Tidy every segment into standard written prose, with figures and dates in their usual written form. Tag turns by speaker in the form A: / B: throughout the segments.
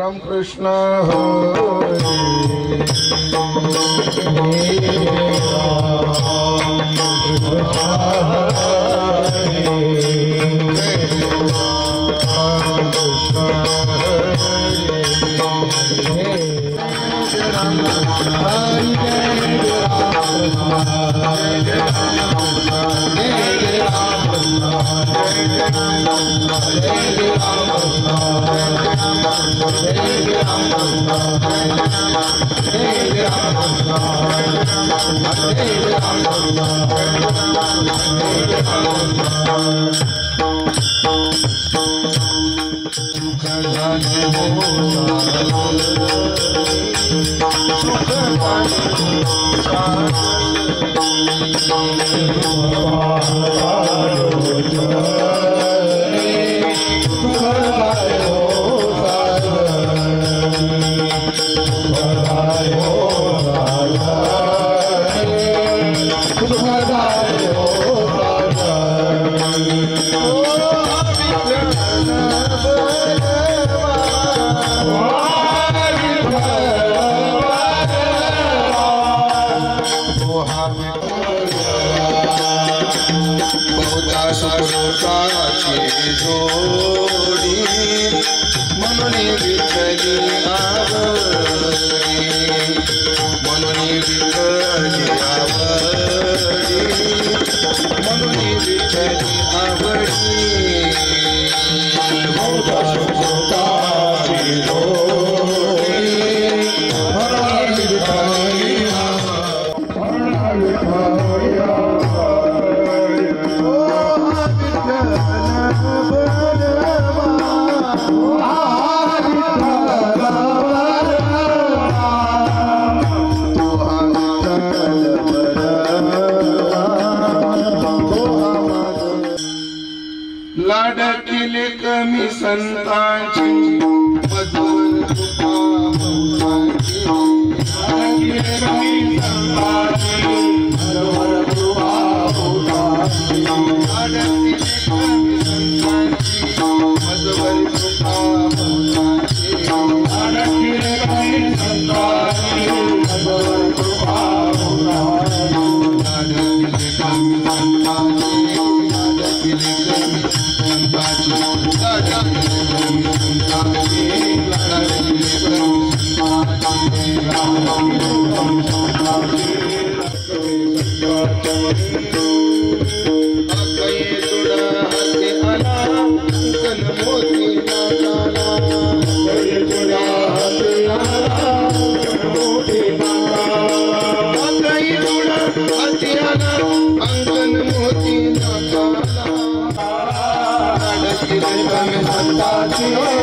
A: Ram Krishna Hare लाडकिले कमी संतांची मधुर
B: संताजी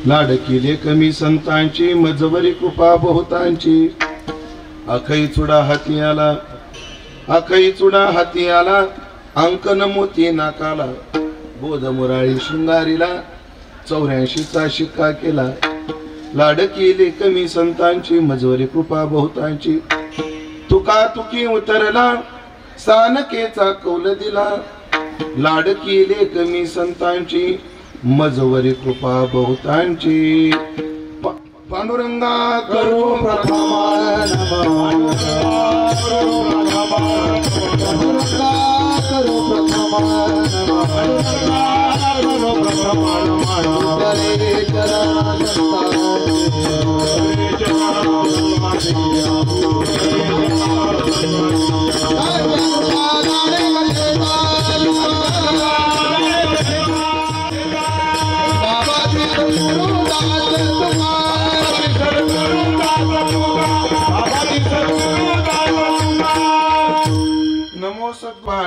A: लाडकी कमी संतांची मजवरी कृपा बहुतांची अखई चुडा हाती आला अखई चुडा हाती आला अंकन मोती नाकाला बोध मुराळी शृंगारीला 84चा शिक्का केला लाडकी कमी संतांची मजवरी कृपा बहुतांची तुका तुकी उतरला सानकेचा कौल दिला लाडकी कमी संतांची मजवरी कृपा बहुतांची पांडुरंगा करू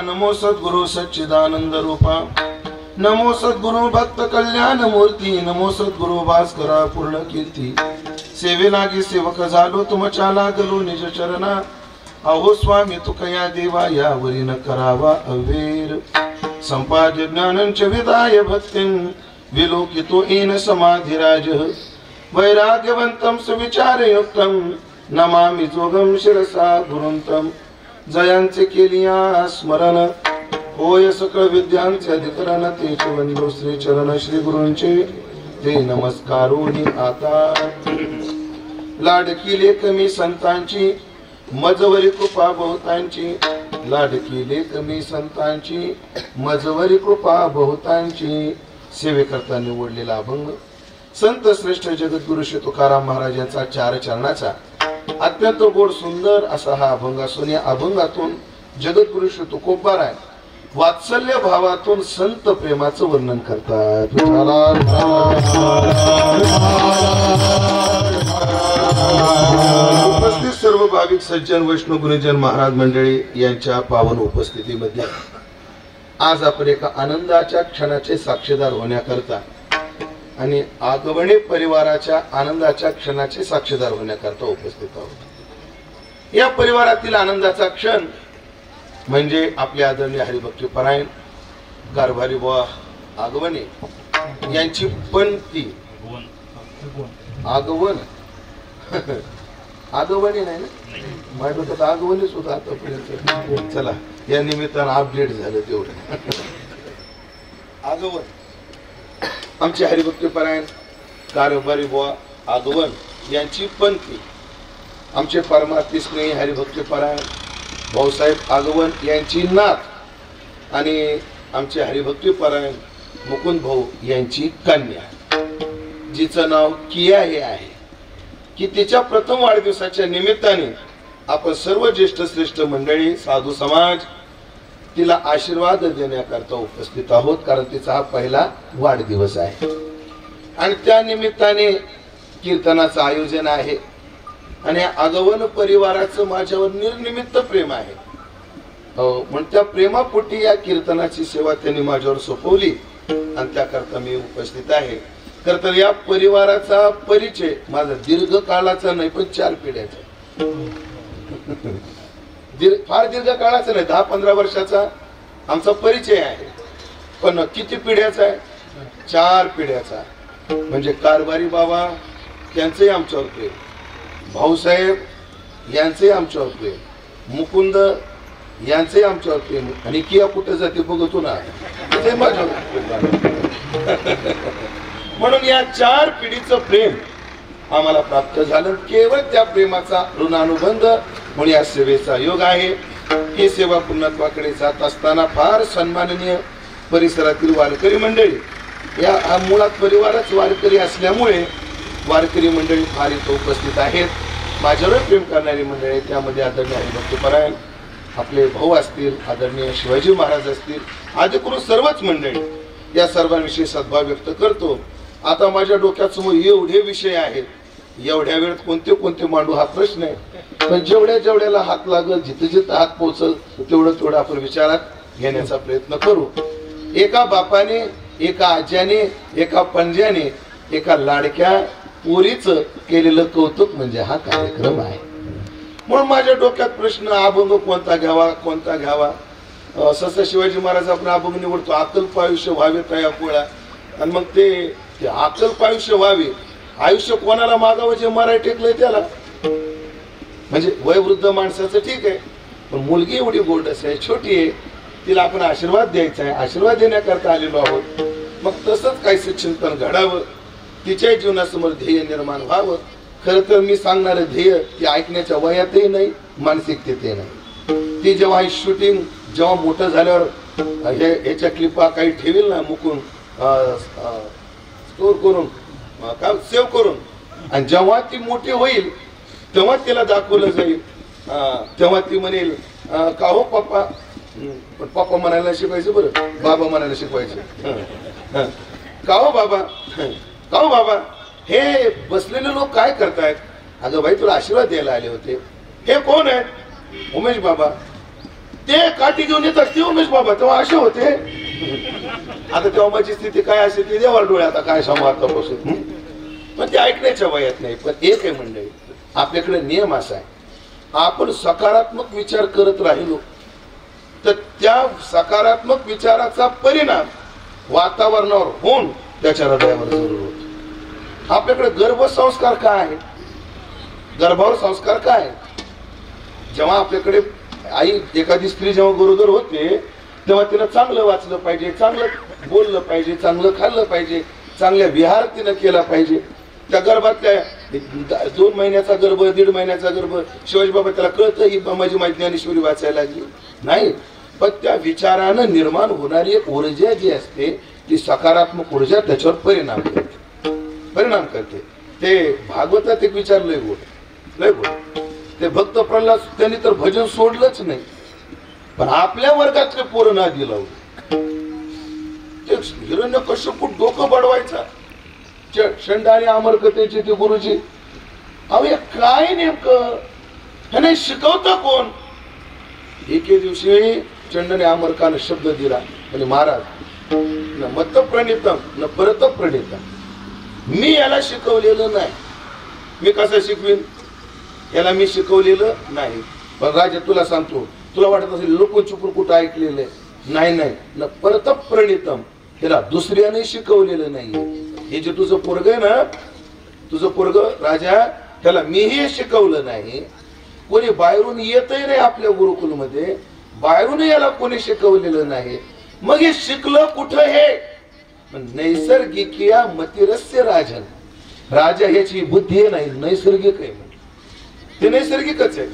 A: नमो सद्गुरु सच्चिदानंद रूपा नमो सद्गुरु भक्त कल्याण मूर्ती नमो सद्गुरु भास्करा पूर्ण कीर्ती सेवे लागी सेवक झालो तुमच्या लागलो निज चरणा अहो स्वामी तुकया देवा यावरी न करावा अवेर संपाद्य ज्ञानंच विदाय भक्तिं विलोकितो येन समाधिराज वैराग्यवंतं सुविचारयुक्तं नमामि जोगं शिरसा गुरुंतं जयांचे केलिया स्मरण होय सकळ विद्यांचे अधिकरण तेच वंदो श्री चरण श्री गुरूंचे ते नमस्कारोनी आता लाडकी कमी संतांची मजवरी कृपा बहुतांची लाडकी कमी संतांची मजवरी कृपा बहुतांची सेवेकरता निवडलेला अभंग संत श्रेष्ठ जगद्गुरु श्री तुकाराम महाराजांचा 4 चरणाचा अत्यंत गोड सुंदर असा हा अभंग असून या अभंगातून जगद्गुरु श्री तुकोबाराय वात्सल्य भावातून संत प्रेमाचं वर्णन करतात। उपस्थित सर्व भाविक सज्जन वैष्णव गुरुजन महाराज मंडळी यांच्या पावन उपस्थितीमध्ये आज आपण एका आनंदाच्या क्षणाचे साक्षीदार होण्याकरता आणि आगवणे परिवाराच्या आनंदाच्या क्षणाचे साक्षीदार होण्याकरता उपस्थित आहोत। या परिवारातील आनंदाचा क्षण म्हणजे आपले आदरणीय हरिभक्ती परायण कारभारी बुवा आगवणे यांची पंक्ती आगवण आगवणे नाही ना माझ्या डोक्यात आगवणीच होता आतापर्यंत। चला या निमित्तानं अपडेट झालं तेवढं। आगवण आमचे हरिभक्ती परायण कारभारी बुवा आगवण यांची पंक्ती आमचे परमार्थी स्नेही हरिभक्ती परायण भाऊसाहेब आगवण यांची नात आणि आमचे हरिभक्ती परायण मुकुंद भाऊ यांची कन्या जिचं नाव किया हे आहे की तिच्या प्रथम वाढदिवसाच्या निमित्ताने आपण सर्व ज्येष्ठ श्रेष्ठ मंडळी साधू समाज तिला आशीर्वाद देण्याकरता उपस्थित आहोत कारण तिचा हा पहिला वाढदिवस आहे आणि त्या निमित्ताने कीर्तनाचं आयोजन आहे आणि आगवण परिवाराचं माझ्यावर निर्निमित्त प्रेम आहे म्हणून त्या प्रेमापोटी या कीर्तनाची सेवा त्यांनी माझ्यावर सोपवली आणि त्याकरता मी उपस्थित आहे। खरं तर या परिवाराचा परिचय माझा दीर्घकाळाचा नाही पण 4 पिढ्याचा फार दीर्घ काळाचा नाही 10-15 वर्षाचा आमचा परिचय आहे पण किती पिढ्याचा आहे 4 पिढ्याचा म्हणजे कारभारी बाबा त्यांचंही आमच्यावर प्रेम भाऊसाहेब यांचंही आमच्यावर प्रेम मुकुंद यांचंही आमच्यावर प्रेम आणि किया कुठे जाते बघतो ना ते माझ्यावर म्हणून या 4 पिढीचं प्रेम आम्हाला प्राप्त झालं केवळ त्या प्रेमाचा ऋणानुबंध म्हणून या सेवेचा योग आहे। ही सेवा पूर्णत्वाकडे जात असताना फार सन्माननीय परिसरातील वारकरी मंडळी या मुळात परिवारच वारकरी असल्यामुळे वारकरी मंडळी फार इथं उपस्थित आहेत। माझ्यावर प्रेम करणारी मंडळी त्यामध्ये आदरणीय हरिभक्त परायण आपले भाऊ असतील आदरणीय शिवाजी महाराज असतील आदी करून सर्वच मंडळी या सर्वांविषयी सद्भाव व्यक्त करतो। आता माझ्या डोक्यासमोर एवढे विषय आहेत एवढ्या वेळात कोणते कोणते मांडू हा प्रश्न आहे पण जेवढ्याला हात लागल जिथे हात पोहोचल तेवढं आपण विचारात घेण्याचा प्रयत्न करू। एका बापाने एका आज्याने एका पंज्याने एका लाडक्या पोरीचं केलेलं कौतुक म्हणजे हा कार्यक्रम आहे. म्हणून माझ्या डोक्यात प्रश्न, अभंग कोणता घ्यावा. सहसा शिवाजी महाराज आपण अभंग निवडतो, अकल्प आयुष्य व्हावे तया पोळा. आणि मग ते अकल्प आयुष्य व्हावे, आयुष्य कोणाला मागावं जे मराठी टेकलंय त्याला. म्हणजे वयवृद्ध माणसाचं ठीक आहे, पण मुलगी एवढी गोंडस आहे, छोटी आहे, तिला आपण आशीर्वाद द्यायचा आहे, आशीर्वाद देण्याकरता आलेलो आहोत. मग तसंच काहीच चिंतन घडावं, तिच्या जीवनासमोर ध्येय निर्माण व्हावं. खरं तर मी सांगणारं ध्येय ती ऐकण्याच्या वयातही नाही, मानसिकतेतही नाही. ती जेव्हा शूटिंग जेव्हा मोठं झाल्यावर ह्याच्या क्लिपा काही ठेवील ना मुकून स्टोर करून काय सेव्ह करून, आणि जेव्हा ती मोठी होईल तेव्हा तिला दाखवलं जाईल, तेव्हा ती म्हणेल का हो पप्पा. पप्पा म्हणायला शिकवायचं, बरं बाबा म्हणायला शिकवायचं. का हो बाबा, का हो बाबा, हे बसलेले लोक काय करतायत. अगं भाई तुला आशीर्वाद द्यायला आले होते. हे कोण आहेत. उमेश बाबा. ते काठी घेऊन येतात ते उमेश बाबा. तेव्हा असे होते. आता तेव्हा माझी स्थिती काय असेल ते देवाला डोळे आता काय सांभाळता बसून. पण ते ऐकण्याच्या वयात नाही. पण एक आहे मंडळी, आपल्याकडे नियम असा आहे, आपण सकारात्मक विचार करत राहिलो तर त्या सकारात्मक विचाराचा परिणाम वातावरणावर होऊन त्याच्या हृदयावर जरूर होतो. आपल्याकडे गर्भसंस्कार काय आहे, गर्भावर संस्कार काय आहे. जेव्हा आपल्याकडे आई एखादी स्त्री जेव्हा गरोदर होते तेव्हा तिनं चांगलं वाचलं पाहिजे, चांगलं बोललं पाहिजे, चांगलं खाल्लं पाहिजे, चांगल्या विहार तिनं केला पाहिजे. त्या गर्भातल्या 2 महिन्याचा गर्भ, 1.5 महिन्याचा गर्भ, शिवाजी बाबा त्याला कळतं ही माझी माहिती ज्ञानेश्वरी वाचायला लागली नाही. पण त्या विचारानं निर्माण होणारी एक ऊर्जा जी असते ती सकारात्मक ऊर्जा त्याच्यावर परिणाम करते. ते भागवतात एक विचार लय गोड. ते भक्त प्रल्हाद त्यांनी तर भजन सोडलंच नाही, पण आपल्या वर्गातले पोरं ना दिलं. ते हिरण्यकश्यप डोकं बडवायचा, षंड आणि अमरकथेचे ते गुरुजी. अहो हे काय नेमकं, ह्याने शिकवता कोण. एके दिवशी चंडने अमरकानं शब्द दिला, म्हणजे महाराज न मत प्रणितम न परत प्रणितम, मी याला शिकवलेलं नाही, मी कसं शिकवीन, याला मी शिकवलेलं नाही. पण राजा तुला सांगतो, तुला वाटत असेल लोक चुकून कुठं ऐकलेलं नाही, नाही न परत प्रणितम, याला दुसऱ्याने शिकवलेलं नाहीये. हे जे तुझं पोरग आहे ना, तुझं पोरग राजा, त्याला मीही शिकवलं नाही, कोणी बाहेरून येतही नाही आपल्या गुरुकुलमध्ये, बाहेरून याला कोणी शिकवलेलं नाही. मग हे शिकलं कुठं हे, नैसर्गिक मतिरस्य राजन, राजा ह्याची बुद्धी नाही, नैसर्गिक आहे. ते नैसर्गिकच आहे.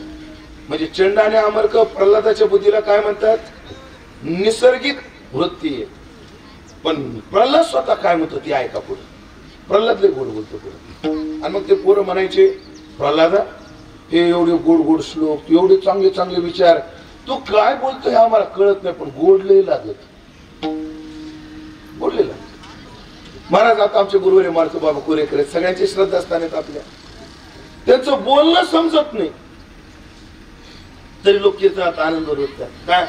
A: म्हणजे चंड आणि अमरक प्रल्हादाच्या बुद्धीला काय म्हणतात, निसर्गिक वृत्ती आहे. पण प्रल्हाद स्वतः काय म्हणतो ती ऐका पुढे. प्रल्हाद लय गोड बोलतो पुढे. आणि मग ते पोरं म्हणायचे, प्रल्हादा हे एवढे गोड गोड श्लोक, एवढे चांगले चांगले विचार, तू काय बोलतोय आम्हाला कळत नाही, पण गोड लय लागत, गोडले लागत. महाराज आता आमचे गुरुवारी मारतो बाबा कोरेकर, सगळ्यांचे श्रद्धास्थान आहेत आपल्या, त्यांचं बोलणं समजत नाही तरी लोक येतात, आनंद होतात. काय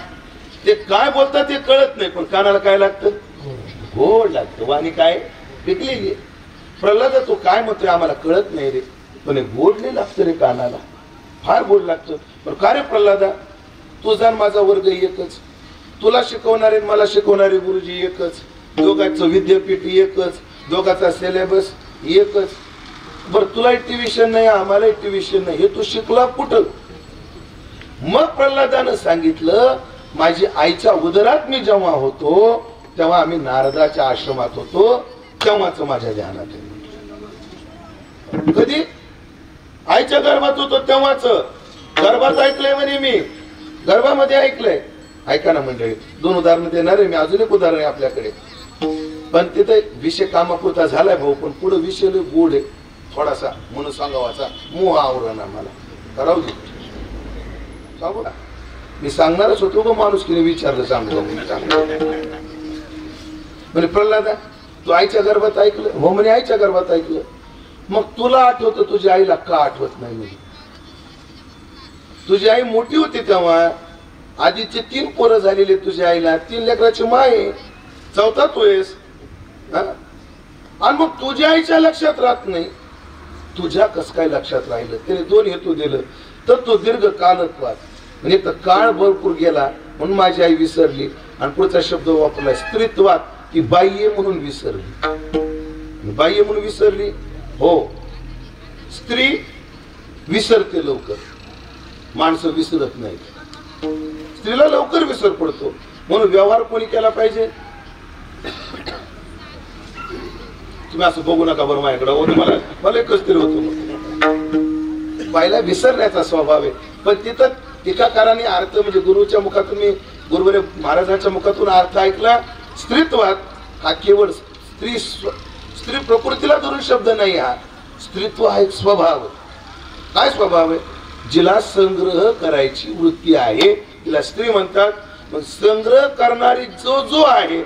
A: ते काय बोलतात ते कळत नाही, पण कानाला काय लागतं, गोड लागतं. वाणी काय पिकलेली. प्रल्हाद तू काय म्हणतोय आम्हाला कळत नाही रे, पण गोड नाही लागतं रे कानाला, फार गोड लागतं. पण का रे प्रल्हादा, तुझा माझा वर्ग एकच, तुला शिकवणारे मला शिकवणारे गुरुजी एकच, दोघांचं विद्यापीठ एकच, दोघांचा सिलेबस एकच. बर तुला ट्युशन नाही, आम्हाला ट्युशन नाही, हे तू शिकला कुठं. मग प्रल्हादानं सांगितलं, माझी आईच्या उदरात मी जेव्हा होतो तेव्हा आम्ही नारदाच्या आश्रमात होतो, तेव्हाच माझ्या ध्यानात आहे. कधी आईच्या गर्भात होतो तेव्हाच, गर्भात ऐकलंय म्हणे मी, गर्भामध्ये ऐकलंय. ऐका ना मंडळी, 2 उदाहरण देणार आहे मी, अजून एक उदाहरण आहे आपल्याकडे. पण तिथे विषय कामापुरता झालाय भाऊ, पण पुढे विषय गोड आहे थोडासा, म्हणून सांगावाचा मोह आवरण आम्हाला करावं दे. सांगू ना, मी सांगणारच होतो ग, माणूस किने विचारलं सांगू म्हणजे प्रल्हादा तू आईच्या गर्भात ऐकलं, हो म्हणे आईच्या गर्भात ऐकलं. मग तुला आठवतं तुझ्या आईला का आठवत नाही. म्हणजे तुझी आई मोठी होती तेव्हा, आधीचे 3 पोरं झालेले तुझ्या आईला, 3 लेकराची माय, 4था तू आहेस. आणि मग तुझ्या आईच्या लक्षात राहत नाही, तुझ्या कस काय लक्षात राहिलं? त्याने दोन हेतू दिलं. तर तो दीर्घ कालत्वात म्हणजे तर काळ भरपूर गेला म्हणून माझी आई विसरली, आणि पुढचा शब्द वापरला स्त्रीत्वात की बाह्य म्हणून विसरली. बाह्य म्हणून विसरली. हो, स्त्री विसरते लवकर, माणसं विसरत नाही. स्त्रीला लवकर विसर पडतो, म्हणून व्यवहार कोणी केला पाहिजे? तुम्ही असं बघू नका बरं माझ्याकडे, मला एकच तरी होतो. बाईला विसरण्याचा स्वभाव आहे. पण तिथं टीकाकारांनी अर्थ म्हणजे गुरुच्या मुखातून, मी गुरुवर्य महाराजांच्या मुखातून अर्थ ऐकला. स्त्रीत्वात हा केवळ स्त्री प्रकृतीला धरून शब्द नाही, हा स्त्रीत्व हा एक स्वभाव. काय स्वभाव आहे? जिला संग्रह करायची वृत्ती आहे तिला स्त्री म्हणतात. मग संग्रह करणारी जो आहे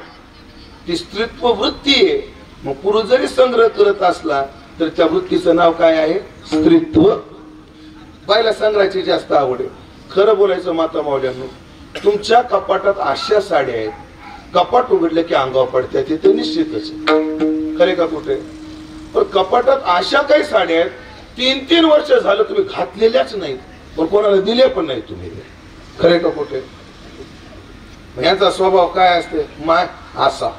A: ती स्त्रीत्व वृत्ती आहे. मग पुरुष जरी संग्रह करत असला तर त्या वृत्तीचं नाव काय आहे? स्त्रीत्व. बायला संग्रहाची जास्त आवड आहे. खरं बोलायचं माता मावल्यांनो, तुमच्या कपाटात अशा साड्या आहेत, कपाट उघडलं की अंगावर पडतात, ते निश्चितच खरे का कुठे? पण कपाटात अशा काही साड्या आहेत 3-3 वर्ष झालं तुम्ही घातलेल्याच नाहीत, पण कोणाला दिले पण नाही तुम्ही. खरे का कुठे? यांचा स्वभाव काय असते? माय असा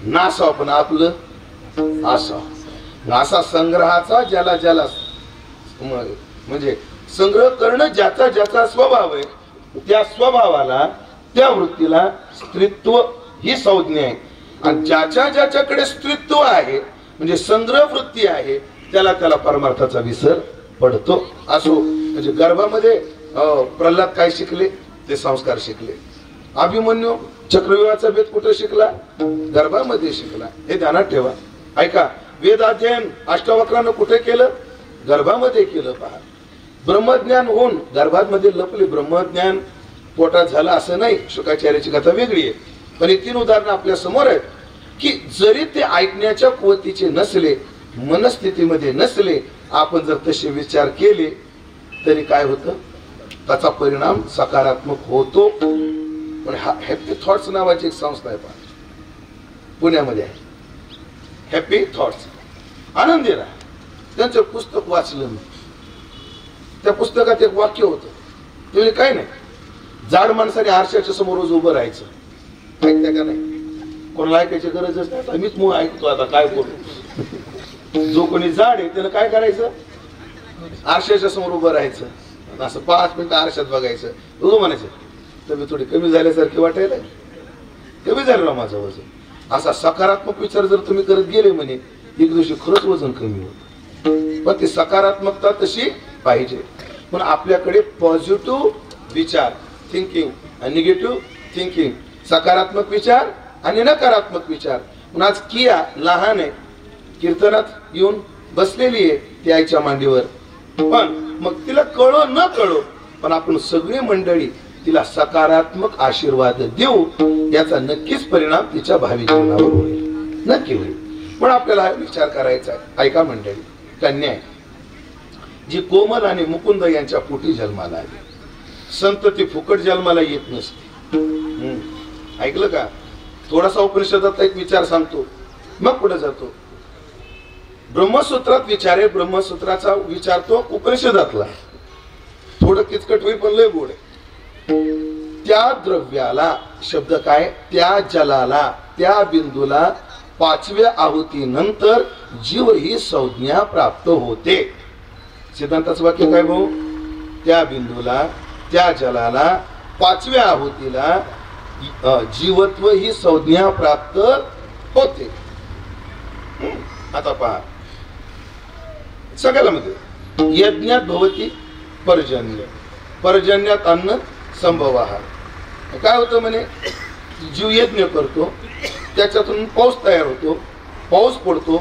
A: नासा, पण आपलं असा संग्रहाचा ज्याला म्हणजे संग्रह करणं ज्याचा स्वभाव आहे, त्या स्वभावाला त्या वृत्तीला स्त्रीत्व ही संज्ञा आहे. आणि ज्याच्याकडे स्त्रीत्व आहे म्हणजे संग्रह वृत्ती आहे त्याला परमार्थाचा विसर पडतो. असो म्हणजे गर्भामध्ये प्रल्हाद काय शिकले? ते संस्कार शिकले. अभिमन्यू चक्रव्यूहाचा भेद कुठे शिकला? गर्भामध्ये शिकला. हे ध्यानात ठेवा. ऐका, वेद अध्ययन अष्टावक्रानं कुठे केलं? गर्भामध्ये केलं. पहा, ब्रह्मज्ञान होऊन गर्भामध्ये लपले. ब्रह्मज्ञान पोटात झालं असं नाही, शुकाचार्याची कथा वेगळी आहे. पण हे 3 उदाहरणं आपल्या समोर आहेत की जरी ते ऐकण्याच्या कुवतीचे नसले, मनस्थितीमध्ये नसले, आपण जर तसे विचार केले तरी काय होतं? त्याचा परिणाम सकारात्मक होतो. पण हॅपी थॉट्स नावाची एक संस्था आहे, पहा पुण्यामध्ये आहे. हॅपी थॉट्स, आनंदी राहा. त्यांचं पुस्तक वाचलं मी. त्या पुस्तकात एक वाक्य होतं, ते काय नाही, जाड माणसाने आरशाच्या समोर रोज उभं राहायचं. ऐकता का नाही? कोणाला ऐकायची गरजच नाही. मीच मग ऐकतो, आता काय करू? जो कोणी जाड आहे त्याला काय करायचं? आरशाच्या समोर उभं राहायचं, असं 5 मिनिटं आरशात बघायचं, उभं म्हणायचं तर थोडी कमी झाल्यासारखी वाटायला, कमी झालं ना माझं वजन. असा सकारात्मक विचार जर तुम्ही करत गेले म्हणे, एक दिवशी खरंच वजन कमी होतं. पण ती सकारात्मकता तशी पाहिजे. पण आपल्याकडे पॉझिटिव्ह विचार थिंकिंग आणि निगेटिव्ह थिंकिंग, सकारात्मक विचार आणि नकारात्मक विचार. पण आज किया लहान आहे, कीर्तनात येऊन बसलेली आहे ती आईच्या मांडीवर. पण मग तिला कळो न कळो, पण आपण सगळी मंडळी तिला सकारात्मक आशीर्वाद देऊ, याचा नक्कीच परिणाम तिच्या भावी जीवनावर होईल, नक्की होईल. पण आपल्याला विचार करायचा आहे. ऐका मंडळी, कन्या आहे जी कोमल आणि मुकुंद यांच्या पोटी जन्माला आली. संतती फुकट जन्माला येत नसते. ऐकलं का? थोडासा उपनिषदात एक विचार सांगतो, मग पुढे जातो. ब्रह्मसूत्रात विचार आहे, ब्रह्मसूत्राचा विचार तो उपनिषदातला. थोडं किचकट होईल पण लय गोड आहे. त्या द्रव्याला शब्द काय? त्या जलाला, त्या बिंदूला 5व्या आहुतीनंतर जीव ही संज्ञा प्राप्त होते. सिद्धांताचं वाक्य काय भाऊ? त्या बिंदूला, त्या जलाला, 5व्या आहुतीला जीवत्व ही संज्ञा प्राप्त होते. आता पहा, सगळ्याला मध्ये यज्ञात भवती पर्जन्य, पर्जन्यात अन्न संभवाहा. काय होतं म्हणे? जीव यज्ञ करतो, त्याच्यातून पाऊस तयार होतो, पाऊस पडतो,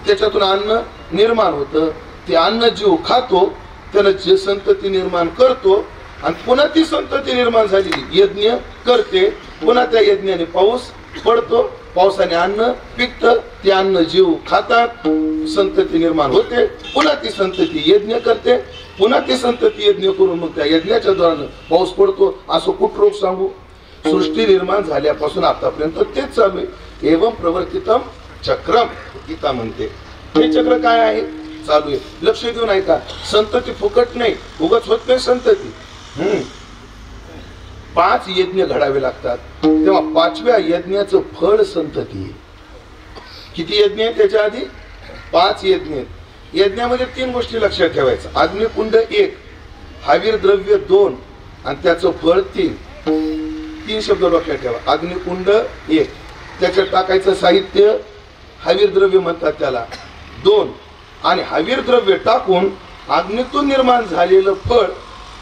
A: त्याच्यातून अन्न निर्माण होतं, ते अन्न जीव खातो, त्याला जे संतती निर्माण करतो, आणि पुन्हा ती संतती निर्माण झालेली यज्ञ करते, पुन्हा त्या यज्ञाने पाऊस पडतो, पावसाने अन्न पिकतं, ते अन्न जीव खातात, संतती निर्माण होते, पुन्हा ती संतती यज्ञ करते, पुन्हा ती संतती यज्ञ करून मग त्या यज्ञाच्या द्वारानं पाऊस पडतो. असं कुठरोग सांगू? सृष्टी निर्माण झाल्यापासून आतापर्यंत तेच चालू आहे. एवं प्रवर्तितम चक्रम गीता म्हणते. हे चक्र काय आहे? चालू आहे. लक्ष देऊन ऐका. संतती फुकट नाही, उगाच होत नाही संतती. 5 यज्ञ घडावे लागतात, तेव्हा 5व्या यज्ञाचं फळ संतती आहे. किती यज्ञ आहे त्याच्या आधी? 5 यज्ञ आहेत. यज्ञामध्ये 3 गोष्टी लक्षात ठेवायचं. अग्निकुंड 1, हवीर द्रव्य 2 आणि त्याचं फळ 3. 3 शब्द डोक्यात ठेवा. अग्निकुंड 1, त्याच्यात टाकायचं साहित्य हवीर द्रव्य म्हणतात त्याला 2, आणि हवीर द्रव्य टाकून अग्नीतून निर्माण झालेलं फळ,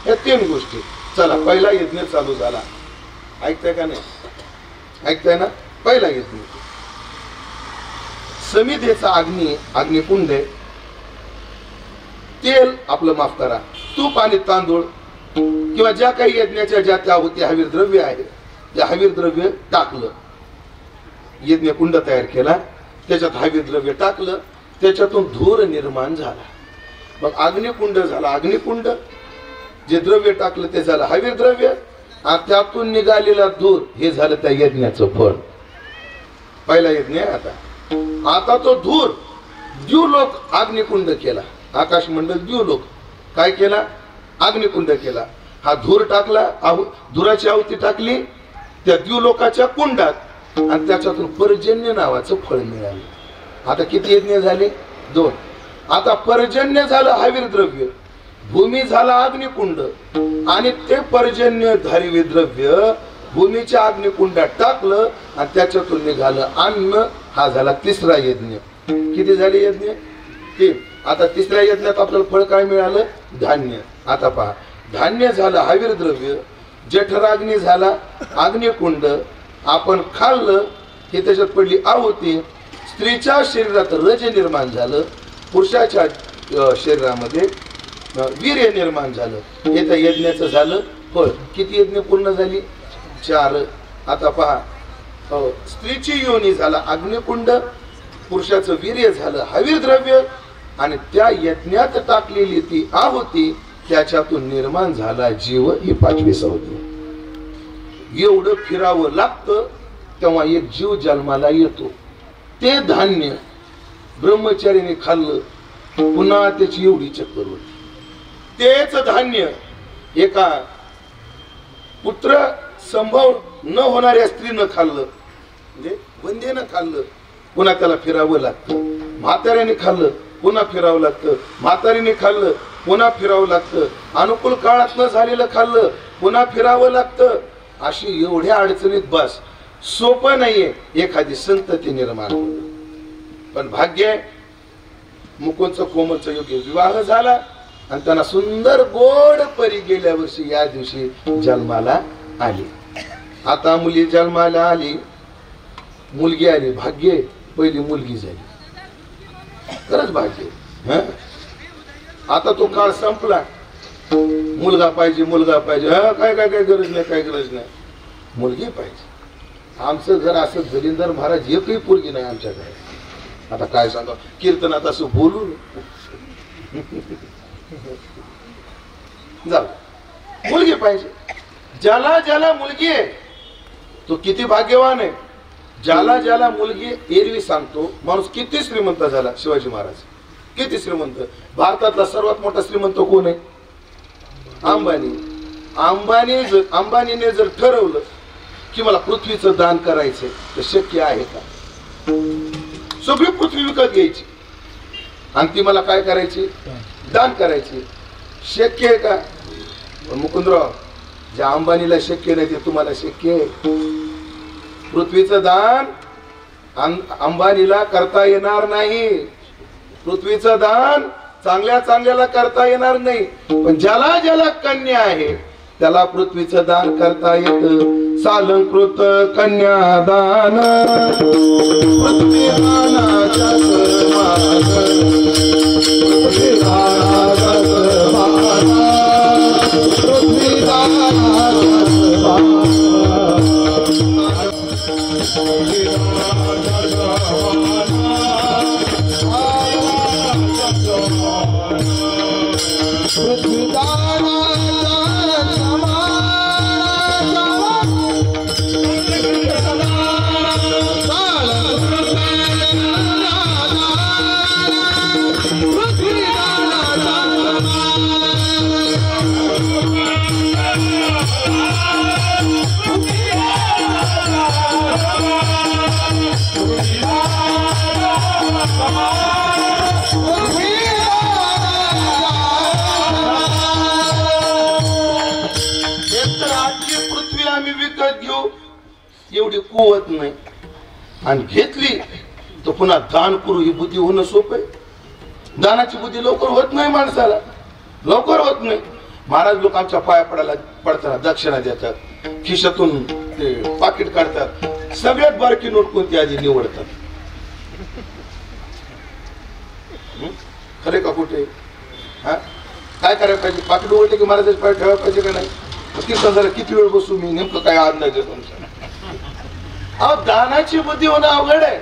A: या 3 गोष्टी. चला, पहिला यज्ञ चालू झाला. ऐकताय का नाही? ऐकताय ना? पहिला यज्ञ समिधेचा अग्निकुंड आहे. तेल आपलं माफ करा, तूप आणि तांदूळ किंवा ज्या काही यज्ञाच्या ज्या त्या होती हवीर द्रव्य आहे, त्या हवीर द्रव्य टाकलं. यज्ञ कुंड तयार केला, त्याच्यात हवीर द्रव्य टाकलं, त्याच्यातून धूर निर्माण झाला. मग अग्निकुंड झाला. अग्निकुंड, जे द्रव्य टाकलं ते झालं हवीर द्रव्य, आणि त्यातून निघालेला धूर हे झालं त्या यज्ञाचं फळ. पहिला यज्ञ आहे. आता तो धूर द्युलोक अग्निकुंड केला. आकाशमंडल द्युलोक काय केला? अग्निकुंड केला. हा धूर टाकला, धुराची आहुती टाकली त्या द्युलोकाच्या कुंडात, आणि त्याच्यातून पर्जन्य नावाचं फळ मिळालं. आता किती यज्ञ झाले? 2. आता पर्जन्य झालं हवीर द्रव्य, भूमी झाला अग्निकुंड, आणि ते पर्जन्य धारिवी द्रव्य भूमीच्या अग्निकुंडात टाकलं आणि त्याच्यातून निघालं अन्न. हा झाला 3रा यज्ञ. किती झाले यज्ञ? 3. आता 3ऱ्या यज्ञात आपल्याला फळ काय मिळालं? धान्य. आता पहा, धान्य झालं हवीर द्रव्य, जठराग्नी झाला अग्निकुंड, आपण खाल्लं हे त्याच्यात पडली आहुती, स्त्रीच्या शरीरात रज निर्माण झालं, पुरुषाच्या शरीरामध्ये वीर्य निर्माण झालं. हे त्या यज्ञाचं झालं फळ. किती यज्ञ पूर्ण झाली? 4. आता पहा, स्त्रीची योनी झाला अग्निकुंड, पुरुषाचं वीर्य झालं हवीर द्रव्य, आणि त्या यज्ञात टाकलेली ती आहुती, त्याच्यातून निर्माण झाला जीव. ही 5वी संवती. एवढं फिरावं लागतं तेव्हा एक जीव जन्माला येतो. ते धान्य ब्रह्मचारीने खाल्लं, पुन्हा त्याची एवढी चक्कर होती. तेच धान्य एका पुत्र संभव न होणाऱ्या स्त्रीनं खाल्लं, म्हणजे वंदेनं खाल्लं, पुन्हा त्याला फिरावं लागतं. म्हाताऱ्याने खाल्लं, पुन्हा फिरावं लागतं. म्हातारीने खाल्लं, पुन्हा फिरावं लागतं. अनुकूल काळात न झालेलं खाल्लं, पुन्हा फिरावं लागतं. अशी एवढ्या अडचणीत बस. सोपं नाहीये एखादी संतती निर्माण. पण भाग्य आहे, मुकुंदचं कोमलचा योग्य विवाह झाला, आणि त्यांना सुंदर गोड परी गेल्या वर्षी या दिवशी जन्माला आली. आता मुली जन्माला आली, मुलगी आली. भाग्य, पहिली मुलगी झाली. खरंच भाग्य. आता तो काळ संपला. मुलगा पाहिजे, मुलगा पाहिजे. काय काय काय गरज नाही, काय गरज नाही, मुलगी पाहिजे. आमचं घर असं जलिंदर महाराज एकही पोरगी नाही आमच्या घरात. आता काय सांगा, कीर्तनात असं बोलून जाऊ. मुलगी पाहिजे. ज्याला ज्याला मुलगी आहे तो किती भाग्यवान आहे. ज्याला ज्याला मुलगी, एरवी सांगतो माणूस किती श्रीमंत झाला. शिवाजी महाराज किती श्रीमंत. भारतातला सर्वात मोठा श्रीमंत कोण आहे? अंबानी. अंबानीने जर ठरवलं की मला पृथ्वीचं दान करायचंय, तर शक्य आहे का? सगळी पृथ्वी विकत घ्यायची आणि ती मला काय करायची? दान करायची. शक्य आहे का? मुकुंदराव, ज्या अंबानीला शक्य नाही ते तुम्हाला शक्य आहे. पृथ्वीचं दान अंबानीला करता येणार नाही. पृथ्वीचं दान चांगल्या चांगल्याला करता येणार नाही, पण ज्याला ज्याला कन्या आहे त्याला पृथ्वीचं दान करता येतं. सालंकृत कन्यादान पृथ्वी दानाचा सन्मान, पृथ्वी दानाचा सन्मान, पृथ्वी दानाचा सन्मान. पृथ्वी आम्ही विकत घेऊ एवढी कुवत नाही, आणि घेतली तर पुन्हा दान करू ही बुद्धी होणं सोपं आहे. दानाची बुद्धी लवकर होत नाही माणसाला, लवकर होत नाही. महाराज लोक आमच्या पाया पडताना दक्षिणा देतात, खिशातून ते पाकिट काढतात, सगळ्यात बारकी नोट कोणती आधी निवडतात. खरे का कुठे? हा काय करायला पाहिजे? पाकिट उघडले की महाराजाचे पाय ठेवायला पाहिजे का नाही? कीर्तन किती वेळ बसू मी, नेमकं काय अंदाज आहे तुमचा? अहो दानाची बुद्धी होणं अवघड आहे.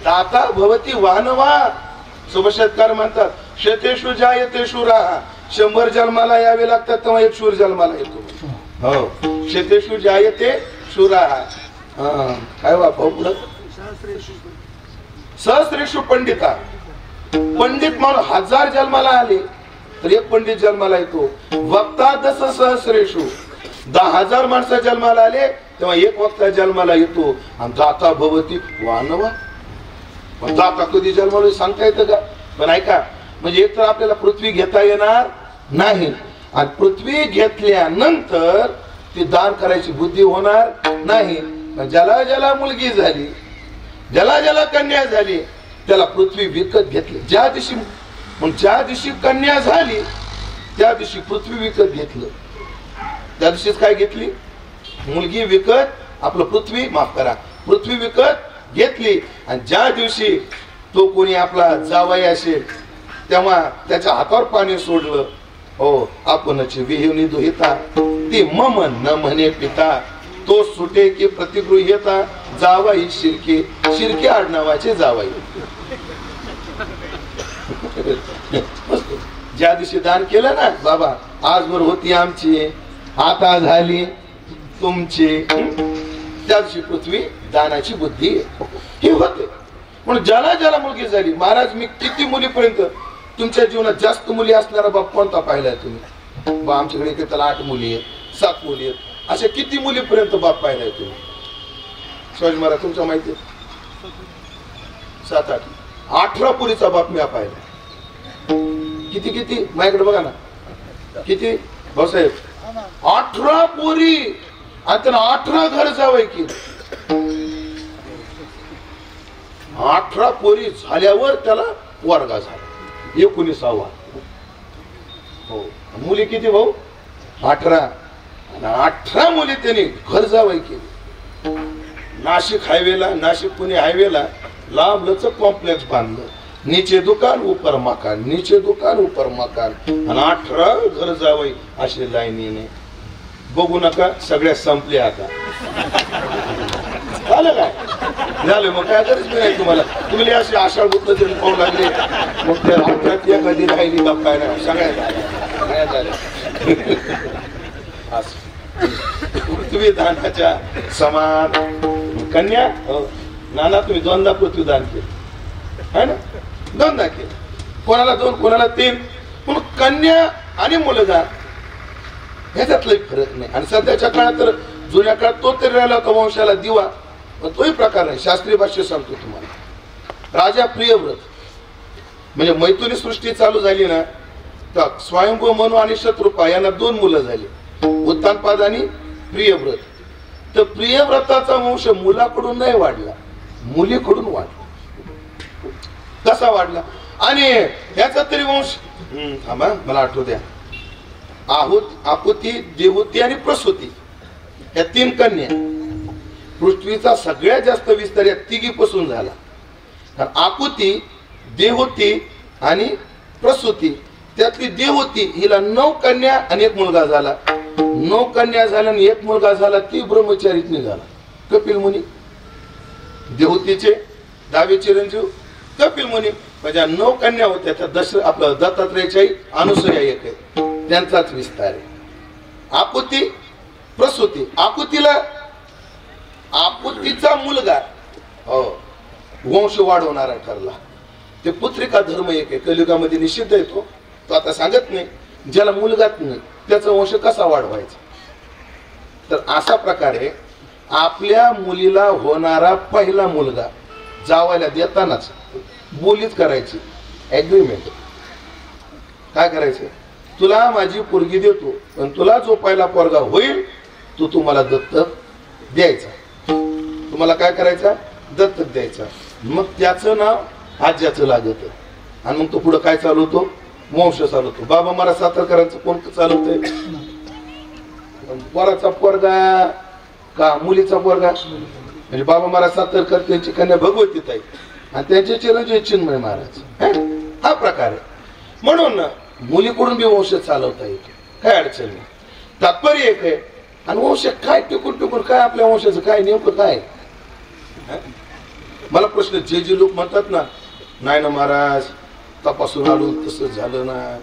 A: दाता भवती वाहनवा. सुभाषितकार म्हणतात शतेषु जायते शूराः. 100 जन्माला यावे लागतात तेव्हा एक शूर जन्माला येतो. हो, शतेषु जायते शूराः. काय वापा पुढं? सहस्रेषु पंडिता. पंडित म्हणून 1000 जन्माला आले तर एक पंडित जन्माला येतो. वक्ता दश सहस्रेषु. 10,000 माणसं जन्माला आले तेव्हा एक वक्ता जन्माला येतो. आणि दाता भवती वानवा. पण दाता कधी जन्माला सांगता येतं का? पण ऐका, म्हणजे एक तर आपल्याला पृथ्वी घेता येणार नाही, आणि पृथ्वी घेतल्यानंतर ती दान करायची बुद्धी होणार नाही. ज्याला ज्याला मुलगी झाली, ज्याला ज्याला कन्या झाली, त्याला पृथ्वी विकत घेतली. ज्या दिवशी कन्या झाली त्या दिवशी पृथ्वी विकत घेतलं. त्या दिवशीच काय घेतली? मुलगी विकत, आपलं पृथ्वी, माफ करा, पृथ्वी विकत घेतली. आणि ज्या दिवशी तो कोणी आपला जावई असेल तेव्हा त्याच्या हातावर पाणी सोडलं. हो, आपणची विहिवनी दुहिता ती मम न म्हणे पिता. तो सुटे की प्रतिगृह्यता जावाई शिर्के. शिर्के आडनावाचे जावाई. ज्या दिवशी दान केलं ना, बाबा आजवर होती आमची, आता झाली तुमची, त्या दिवशी पृथ्वी दानाची बुद्धी हे होते. म्हणून ज्याला ज्याला मुलगी झाली, महाराज मी किती मुलीपर्यंत, तुमच्या जीवनात जास्त मुली असणारा बाप कोणता पाहिलाय तुम्ही? बा आमच्याकडे त्याला 8 मुली आहेत, 7 मुली आहेत, अशा किती मुलीपर्यंत बाप पाहिलाय तुम्ही? शिवाजी महाराज तुमच्या माहिती आहे 7-8, 18 पुरीचा बाप मी पाहिला. किती किती माझ्याकडे बघा ना, किती भाऊसाहेब? 18 पोरी, आणि त्याला 18 घर जावई की. 18 पोरी झाल्यावर त्याला वर्गा झाला 19वा. हो, मुली किती भाऊ? 18. आणि 18 मुली त्यांनी घर जावई केली. नाशिक हायवेला, नाशिक पुणे हायवेला लांब लचक कॉम्प्लेक्स बांधलं. नीचे दुकान ऊपर मकान, नीचे दुकान ऊपर मकान, आणि 18 घर जावई असे लाईनीने. बघू नका, सगळ्या संपले आता. झालं काय? झालं. मग काय गरज नाही तुम्हाला. तुम्ही अशी आषाढ बुद्ध तरी पाहू लागले, मग त्या रात्रात कधी राहिली का काय नाही सगळ्या झालं. पृथ्वी दानाच्या समान. कन्या नाना तुम्ही 2दा पृथ्वी दान केलं है ना? 2दा केलं. कोणाला 2, कोणाला 3. म्हणून कन्या आणि मुलगा ह्याच्यातला फरक नाही. आणि सध्याच्या काळात तर, जुन्या काळात तो तरी राहिला होता वंशाला दिवा, पण तोही प्रकार नाही. शास्त्रीय भाष्य सांगतो तुम्हाला. राजा प्रियव्रत, म्हणजे मैथुनी सृष्टी चालू झाली ना, तर स्वयंभू मनु आणि शत्रुपा यांना 2 मुलं झाली, उत्तानपाद आणि प्रियव्रत. तर प्रियव्रताचा वंश मुलाकडून नाही वाढला, मुलीकडून वाढला. कसा वाढला? आणि ह्याचा तरी वंश थांबा मला आठवू द्या. आहुती, देवहूती आणि प्रसूती या 3 कन्या. पृथ्वीचा सगळ्यात जास्त विस्तार या 3 पासून झाला. कारण आकुती, देवहूती आणि प्रसूती, त्यातली देवहूती हिला 9 कन्या आणि 1 मुलगा झाला. 9 कन्या झाल्या आणि 1 मुलगा झाला. ती ब्रह्मचारीत निघाला कपिल मुनी. देवहूतीचे 10वे चिरंजीव कपिल मुनी. म्हणजे 9 कन्या होत्या. त्या आपलं दत्तात्रेयाची अनुसूया एक आहे, त्यांचाच विस्तार आहे. आकुती, प्रसूती. आकुतीचा मुलगा वंश वाढवणारा ठरला. ते पुत्रिका धर्म एक आहे, कलियुगामध्ये निषिद्ध येतो. तो आता सांगत नाही. ज्याला मुलगाच नाही त्याचा वंश कसा वाढवायचा? तर असा प्रकारे आपल्या मुलीला होणारा पहिला मुलगा जावायला देतानाच बोलीच करायची, ऍग्रीमेंट. काय करायचं, तुला माझी पोरगी देतो पण तुला जो पहिला पोरगा होईल तो तुम्हाला दत्तक द्यायचा. तुम्हाला काय करायचा, दत्तक द्यायचा. मग त्याचं नाव आज्याचं लागत आणि मग तो पुढे काय चालवतो, वंश चालवतो. बाबा मला सातारकरांचं कोण चालवतंय, पोराचा पोरगा का मुलीचा पोरगा, म्हणजे बाबा मला सातारकर त्यांची कन्या भगवती ताई आणि त्यांचे चिरंजीव चिन्मय महाराज. हा प्रकार आहे. म्हणून मुलीकडून बी वंश चालवता येतो, काय अडचण नाही. तात्पर्य एक आहे. आणि वंश काय टिकून टिकून काय आपल्या वंशाचं काय नेमकं काय. मला प्रश्न, जे लोक म्हणतात ना, नाही ना महाराज तपासून आलो तसं झालं ना,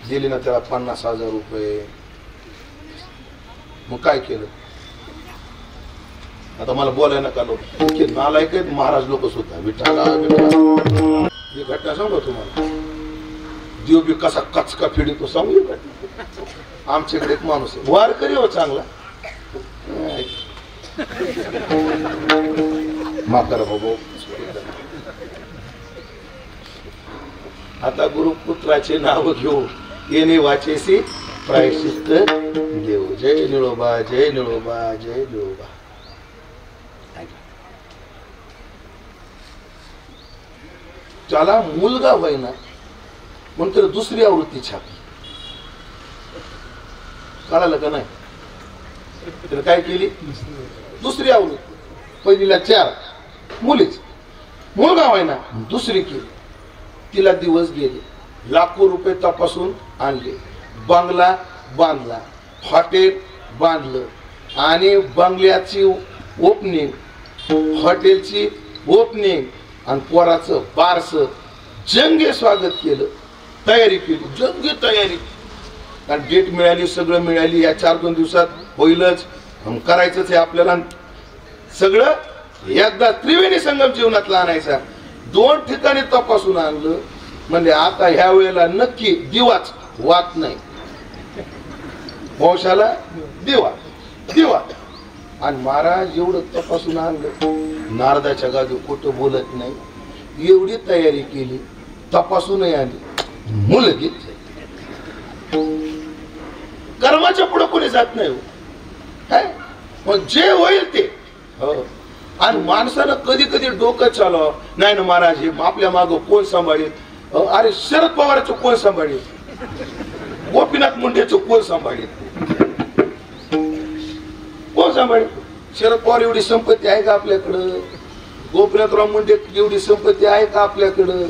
A: दिले ना त्याला 50,000 रुपये, मग काय केलं. आता मला बोलायला नका लोक, नालायक आहेत महाराज लोक सुद्धा. विठाला ही घटना सांगू तुम्हाला, देव बी कसा कचका फिडितो सांगू. आमच्याकडे एक माणूस आहे वारकरी हो चांगला, माकर बाबा. आता गुरुपुत्राचे नाव घेऊ, येणे वाचेसी प्रायश्चित्त देऊ. जय निळोबा, जय निळोबा, जय निळोबा. त्याला मुलगा होईना म्हणून त्याला दुसरी आवृत्ती छापली. कळालं का नाही, त्याला काय केली, दुसरी आवृत्ती. पहिलीला 4 मुलीच, मुलगा होईना दुसरी केली. तिला दिवस गेले, लाखो रुपये तपासून आणले, बंगला बांधला, हॉटेल बांधलं आणि बंगल्याची ओपनिंग, हॉटेलची ओपनिंग आणि पोराचं बारस, जंगे स्वागत केलं, तयारी केली, जंगी तयारी. कारण डेट मिळाली, सगळं मिळाली, या 4-2 दिवसात होईलच, करायचंच आहे आपल्याला. सगळं एकदा त्रिवेणी संगम जीवनातला आणायचा. 2 ठिकाणी तपासून आणलं. म्हणजे आता ह्या वेळेला नक्की दिवाच वात नाही, वंशाला दिवा दिवा. आणि महाराज एवढं तपासून आणलं, नारदाच्या गादी खोटं बोलत नाही, एवढी तयारी केली, तपासूनही आली, मुलं घेतले. कर्माच्या पुढे कोणी जात नाही हो, जे होईल ते. आणि माणसानं कधी कधी डोकं चालव, नाही ना महाराज हे आपल्या माग कोण सांभाळेल. अरे शरद पवारचं कोण सांभाळेल, गोपीनाथ मुंडेचं कोण सांभाळेल, कोण सांभाळेल. शरद पवार एवढी संपत्ती आहे का आपल्याकडं, गोपीनाथराव मुंडे एवढी संपत्ती आहे का आपल्याकडं.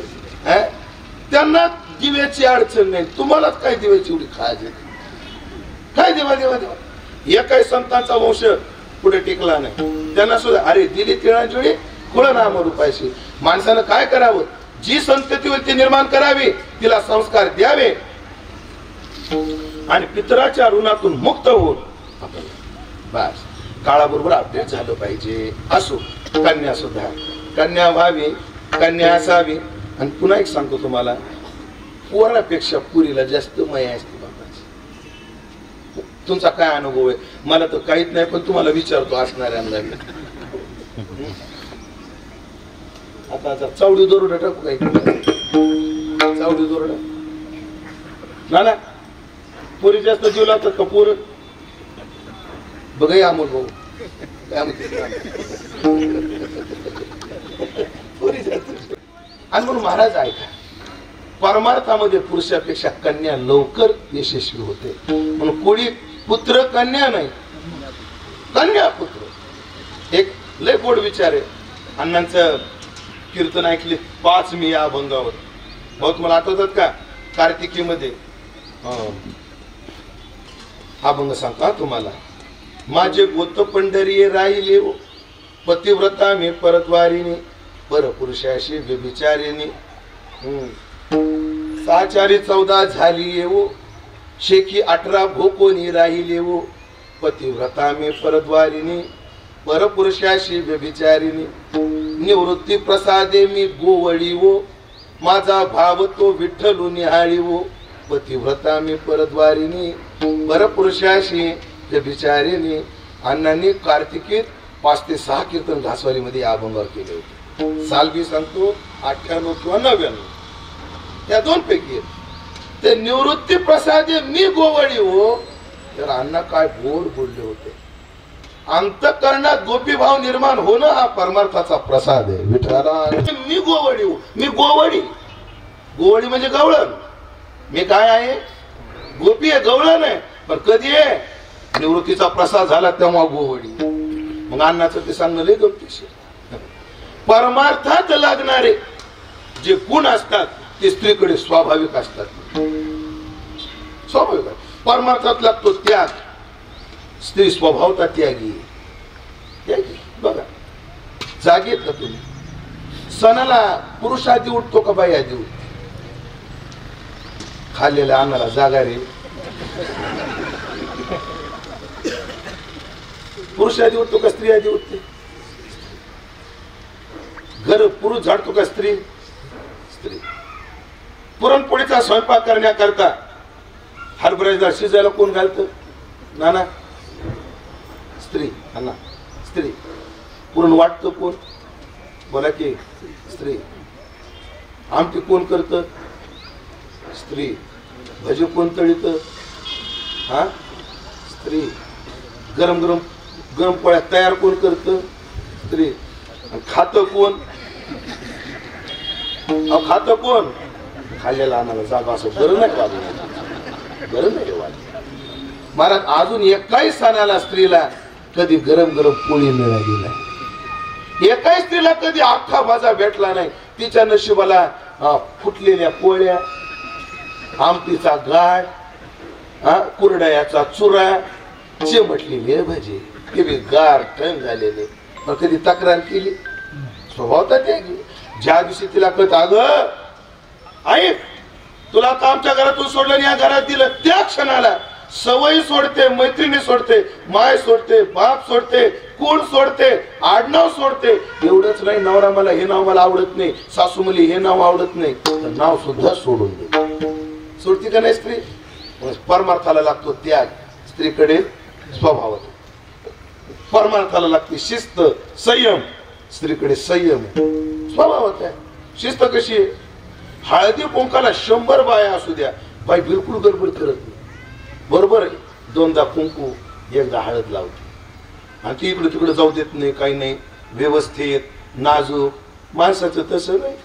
A: त्यांना दिव्याची अडचण नाही, तुम्हालाच काय दिव्याची एवढी खाज आहे, काय देवा देवा देवा. एकाही संतांचा वंश पुढे टिकला नाही. त्यांना सुद्धा अरे दिली तिळांजळी कुळ नाम रूपायशी. माणसानं काय करावं, जी संतती होईल ती निर्माण करावी, तिला संस्कार द्यावे आणि पितराच्या ऋणातून मुक्त होऊन बस काळाबरोबर अपडेट झालं पाहिजे. असो कन्या सुद्धा, कन्या व्हावी, कन्या असावी. आणि पुन्हा एक सांगतो तुम्हाला, पोरापेक्षा पुरीला जास्त माया असते बाबाची. तुमचा काय अनुभव आहे, मला तर काहीच नाही, पण तुम्हाला विचारतो असणाऱ्यांना. आता चावडी दोरडा टाकू काय, चावडी दोरडा ना, पुरी जास्त जीव लावतात का पोर. बघा अमोल भाऊ काय आणि म्हणून महाराज ऐका, परमार्थामध्ये पुरुषापेक्षा कन्या लवकर यशस्वी होते. म्हणून कोणी पुत्र कन्या नाही, कन्या पुत्र. एक लय गोड विचार आहे. अण्णांचं कीर्तन ऐकले 5 मी या अभंगावर. भाऊ तुम्हाला आठवतात का, कार्तिकीमध्ये अभंग सांगता तुम्हाला. माझे गोत पंढरी राहिले पतिव्रता मी परद्वारिणी, परपुरुषाशी व्यभिचारिणी. 6-4-14 झाली येवो, शेकी 18 भोकोनी राहिले वो. पतिव्रता मी परद्वारिणी, परपुरुषाशी व्यभिचारिणी. निवृत्ती प्रसादे मी गोवळी वो, माझा भाव तो विठ्ठलू निहाळी वो. पतिव्रता मी परद्वारिणी, परपुरुषाशी व्यभिचारिणी. अण्णांनी कार्तिकीत 5 ते 6 कीर्तन घासवालीमध्ये या अभंगावर केले होते. साल बी सांगतो 98 किंवा 99 या 2 पैकी. ते निवृत्ती प्रसाद मी गोवळी हो, तर अण्णा काय गोड बोलले होते. अंतःकरणात गोपी भाव निर्माण होणं हा परमार्थाचा प्रसाद आहे. विठ्ठला मी गोवळी हो, मी गोवळी. गोवळी म्हणजे गवळण. मी काय आहे? गोपी आहे, गवळण आहे. पण कधी आहे? निवृत्तीचा प्रसाद झाला तेव्हा गोवळी. मग अण्णाचं ते सांगणं लय गमतीशीर. परमार्थात लागणारे जे गुण असतात ते स्त्रीकडे स्वाभाविक असतात. स्वाभाविक. परमार्थात लागतो त्याग. स्त्री स्वभावता त्यागी. बघा जागेत का तुम्ही? सणाला पुरुष आधी उठतो का बाई आधी उठतो? खाल्लेल्या अन्नाला जागा रे. पुरुष आधी उठतो का स्त्री आधी उठते? घर पुरुष झाडतो का स्त्री? स्त्री. पुरणपोळीचा स्वयंपाक करण्याकरता हरभऱ्याला शिजायला कोण घालतं? नाना स्त्री. अण्णा स्त्री. पुरण वाटतं कोण? बोला की स्त्री. आमटी कोण करतं? स्त्री. भजी कोण तळीत? हा स्त्री. गरम गरम गरम पोळ्या तयार कोण करतं? स्त्री. खातं कोण? खातं कोण? खाल्लेला आणायला जागा असं बरं नाही वाजलं. बरं नाही वाजलं. महाराज अजून एकाही सणाला स्त्रीला कधी गरम गरम पोळी मिळाली नाही. एकाही स्त्रीला कधी अख्खा भाजा भेटला नाही. तिच्या नशिबाला फुटलेल्या पोळ्या, आमटीचा गाळ, कुरड्याचा चुरा, चिमटलेले भजे, हे गार ठण झालेले. पण कधी तक्रार केली? स्वभावता त्यागी. ज्या दिवशी तिला कळत अगं आई तुला आता आमच्या घरातून सोडलं आणि या घरात दिलं, त्या क्षणाला सवयी सोडते, मैत्रिणी सोडते, माय सोडते, बाप सोडते, कुळ सोडते, आडनाव सोडते. एवढंच नाही, नवरा मला हे नाव मला आवडत नाही, सासू मुली हे नाव आवडत नाही, तर नाव सुद्धा सोडून दे. सोडती का नाही स्त्री? परमार्थाला लागतो त्याग. स्त्रीकडे स्वभावात परमार्थाला लागते शिस्त, संयम. स्त्रीकडे संयम स्वभावात आहे. शिस्त कशी आहे? हळदी कुंकाला 100 बाया असू द्या, बाई बिलकुल गडबड करत नाही. बरोबर आहे. 2दा कुंकू 1दा हळद लावते आणि ती इकडे तिकडे जाऊ देत नाही, काही नाही. व्यवस्थित नाजूक. माणसाचं तसं नाही.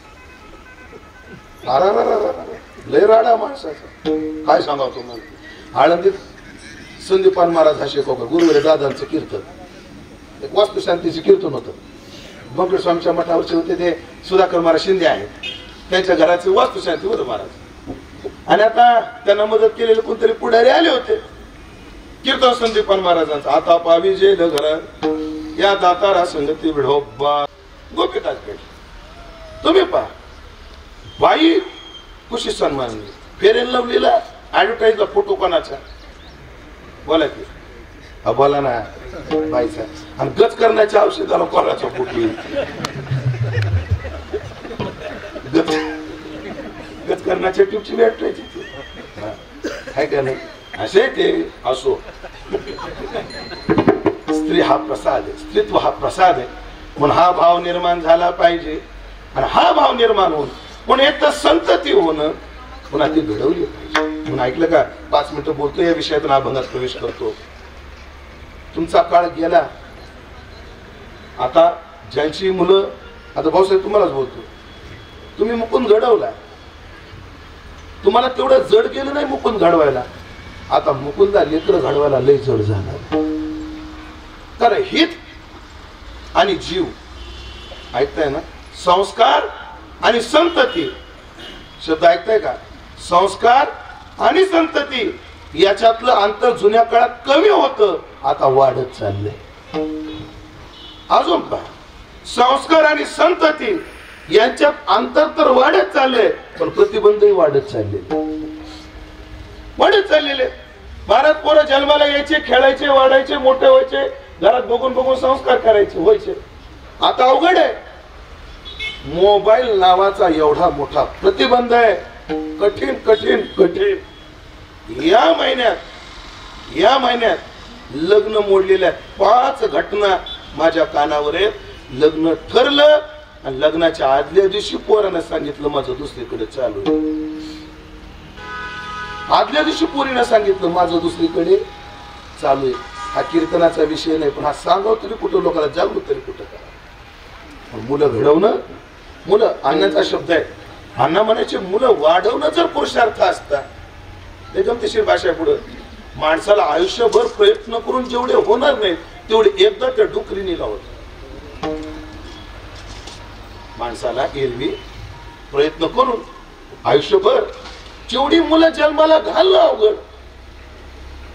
A: लय राडा माणसाचा. काय सांगाव तुम्हाला? आळंदीत संदीपान महाराज हा शिकवका गुरुवारी दादांचं कीर्तन, एक वास्तुशांतीचे कीर्तन होतं. बंकट स्वामीच्या मठावरचे होते ते सुधाकर महाराज शिंदे आहेत. त्यांच्या घराचे वास्तुशांती होतं महाराज. आणि आता त्यांना मदत केलेले कोणतरी पुढारी आले होते. कीर्तन संदीपान महाराजांचं. आता पावी जेल घरात या दातारा संगती विढोबा गोपीदास भेट. तुम्ही पहा बाई कुशी सन्मान. फेअर अँड लव्हलीला ऍडव्हर्टाईजला फोटो कोणाचा? बोला की बोला ना बाईचा. आणि गच करण्याच्या औषधाला कोणाचा फोटो? गच करण्याच्या ट्यूबची ऍडव्हर्टाईज आहे का नाही? असे ते असो. स्त्री हा प्रसाद आहे. स्त्रीत्व हा प्रसाद आहे. म्हणून हा भाव निर्माण झाला पाहिजे. आणि हा भाव निर्माण होऊन पण एक तर संतती होणं पुन्हा ती घडवली पाहिजे. म्हणून ऐकलं का? 5 मिनिटं बोलतो या विषयातून अभंगात प्रवेश करतो. तुमचा काळ गेला. आता ज्यांची मुलं, आता भाऊसाहेब तुम्हालाच बोलतो, तुम्ही मुकुंद घडवला. तुम्हाला तेवढं जड गेलं नाही मुकुंद घडवायला. आता मुकुंदा लेकर घडवायला लय जड झाला. तर हित आणि जीव ऐकताय ना? संस्कार आणि संतती शब्द ऐकताय का? संस्कार आणि संतती याच्यातलं अंतर जुन्या काळात कमी होतं, आता वाढत चाललंय. अजून का संस्कार आणि संतती यांच्यात अंतर तर वाढत चाललंय, पण प्रतिबंधही वाढत चाललेले. भारत पोरं जन्माला यायचे, खेळायचे, वाढायचे, मोठे व्हायचे, घरात बघून बघून संस्कार करायचे, व्हायचे. आता अवघड आहे. मोबाईल नावाचा एवढा मोठा प्रतिबंध आहे. कठीण कठीण कठीण. या महिन्यात लग्न मोडलेल्या 5 घटना माझ्या कानावर आहेत. लग्न ठरलं आणि लग्नाच्या आदल्या दिवशी पोरानं सांगितलं माझं दुसरीकडे चालू आहे. आदल्या दिवशी पोरीनं सांगितलं माझं दुसरीकडे चालू आहे. हा कीर्तनाचा विषय नाही, पण हा सांगाव तरी कुठं, लोकांना जागृत तरी कुठं करा. मुलं घडवणं, मुलं आणण्याचा शब्द आहे. अण्णा म्हणायचे मुलं वाढवणं जर पुरुषार्थ असता, एकदम तशी भाषा पुढं माणसाला आयुष्यभर प्रयत्न करून जेवढे होणार नाही तेवढे एकदा त्या डुकरीने लावत. माणसाला एरवी प्रयत्न करून आयुष्यभर जेवढी मुलं जन्माला घालणं अवघड,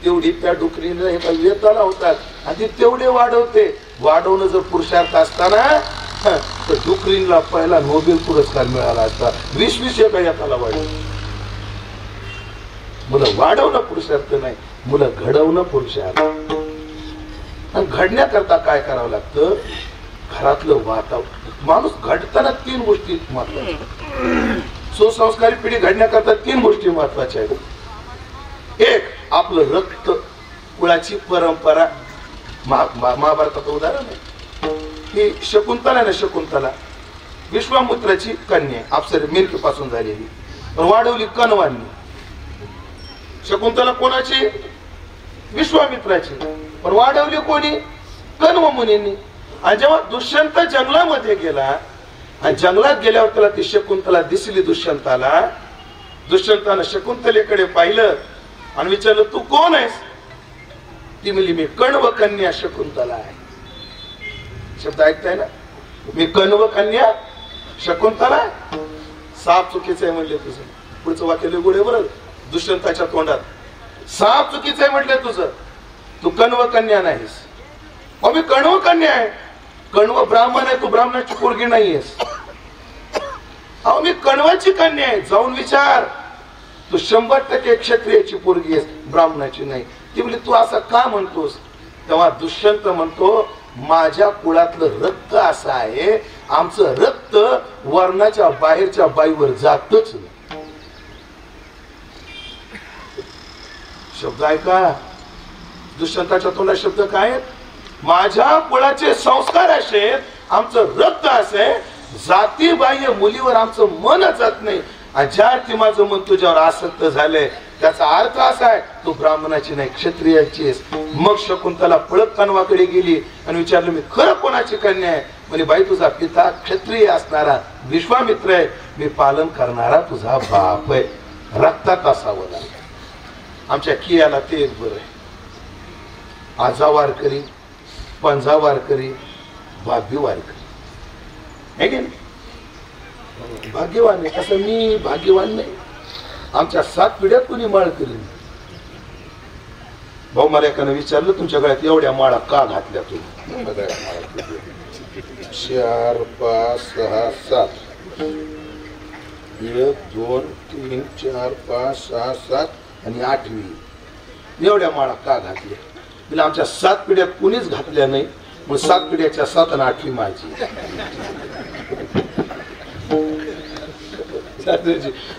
A: तेवढी त्या डुकरीने एका वेताला होतात आणि तेवढे वाढवते. वाढवणं जर पुरुषार्थ असताना तर डुकरीला पहिला नोबेल पुरस्कार मिळाला असता. 20-20 एका याला वाढवलं. मुलं वाढवणं पुरुषार्थ नाही, मुलं घडवणं पुरुषार्थ. आणि घडण्याकरता काय करावं लागतं? घरातलं वातावरण. माणूस घडताना 3 गोष्टी महत्वाच्या. सुसंस्कारी पिढी घडण्याकरता 3 गोष्टी महत्वाच्या आहेत. एक, आपलं रक्त, कुळाची परंपरा. महाभारताचं उदाहरण आहे. ही शकुंतला ना, शकुंतला विश्वामित्राची कन्या, अप्सरे मिरकीपासून झालेली, पण वाढवली कणवांनी. शकुंतला कोणाची? विश्वामित्राची, पण वाढवली कोणी? कण्व मुनींनी. आणि जेव्हा दुष्यंत जंगलामध्ये गेला आणि जंगलात गेल्यावर त्याला ती शकुंतला दिसली दुष्यंताला. दुष्यंतानं शकुंतलेकडे पाहिलं आणि विचारलं तू कोण आहेस? ती म्हणली मी कण्व कन्या शकुंतला आहे. शब्द ऐकताय ना? मी कण्व कन्या शकुंतला. साप चुकीचं आहे म्हणले तुझं. पुढचं वाक्य लय गोडे बरं दुष्यंताच्या तोंडात. साप चुकीचं आहे म्हटलं तुझं, तू कण्व कन्या नाहीस. अहो मी कण्व कन्या आहे. कण्व ब्राह्मण आहे, तू ब्राह्मणाची पोरगी नाहीयेस. अहो मी कण्वाची कन्या आहे. जाऊन विचार, तू 100% क्षत्रियाची पोरगी आहेस, ब्राह्मणाची नाही. ती म्हणजे तू असं का म्हणतोस? तेव्हा दुष्यंत म्हणतो माझ्या कुळातलं रक्त असं आहे, आमचं रक्त वर्णाच्या बाहेरच्या बाईवर जातच नाही. शब्द ऐका, दुष्यंताच्या तोंडात शब्द काय आहेत? माझ्या कुळाचे संस्कार असे, आमचं रक्त असे, जातीबाह्य मुलीवर आमचं मन जात नाही. ज्या अर्थी माझं मन तुझ्यावर आसक्त झालंय त्याचा अर्थ असा आहे तू ब्राह्मणाची नाही क्षत्रियाची आहेस. मग शकुंतला पळत कण्वाकडे गेली आणि विचारलं मी खरं कोणाची कन्या आहे? म्हणजे बाई तुझा पिता क्षत्रिय असणारा विश्वामित्र आहे, मी पालन करणारा तुझा बाप आहे. रक्तात असावं लागलं. आमच्या कियाला ते एक बरं आहे. आजा वारकरी, पंजा वारकरी, भाग्य वारकरी आहे की नाही? भाग्यवान आहे. असं मी भाग्यवान नाही. आमच्या 7 पिढ्यात कोणी माळ केली. भाऊ मला एकानं विचारलं तुमच्या गळ्यात एवढ्या माळा का घातल्या तुम्ही? 4, 5, 6, 7 1, 2, 3, 4, 5, 6, 7 आणि 8वी एवढ्या माळा का घातल्या? तिला आमच्या 7 पिढ्यात कुणीच घातल्या नाही. मग 7 पिढ्याच्या 7 आणि 8वी माझी.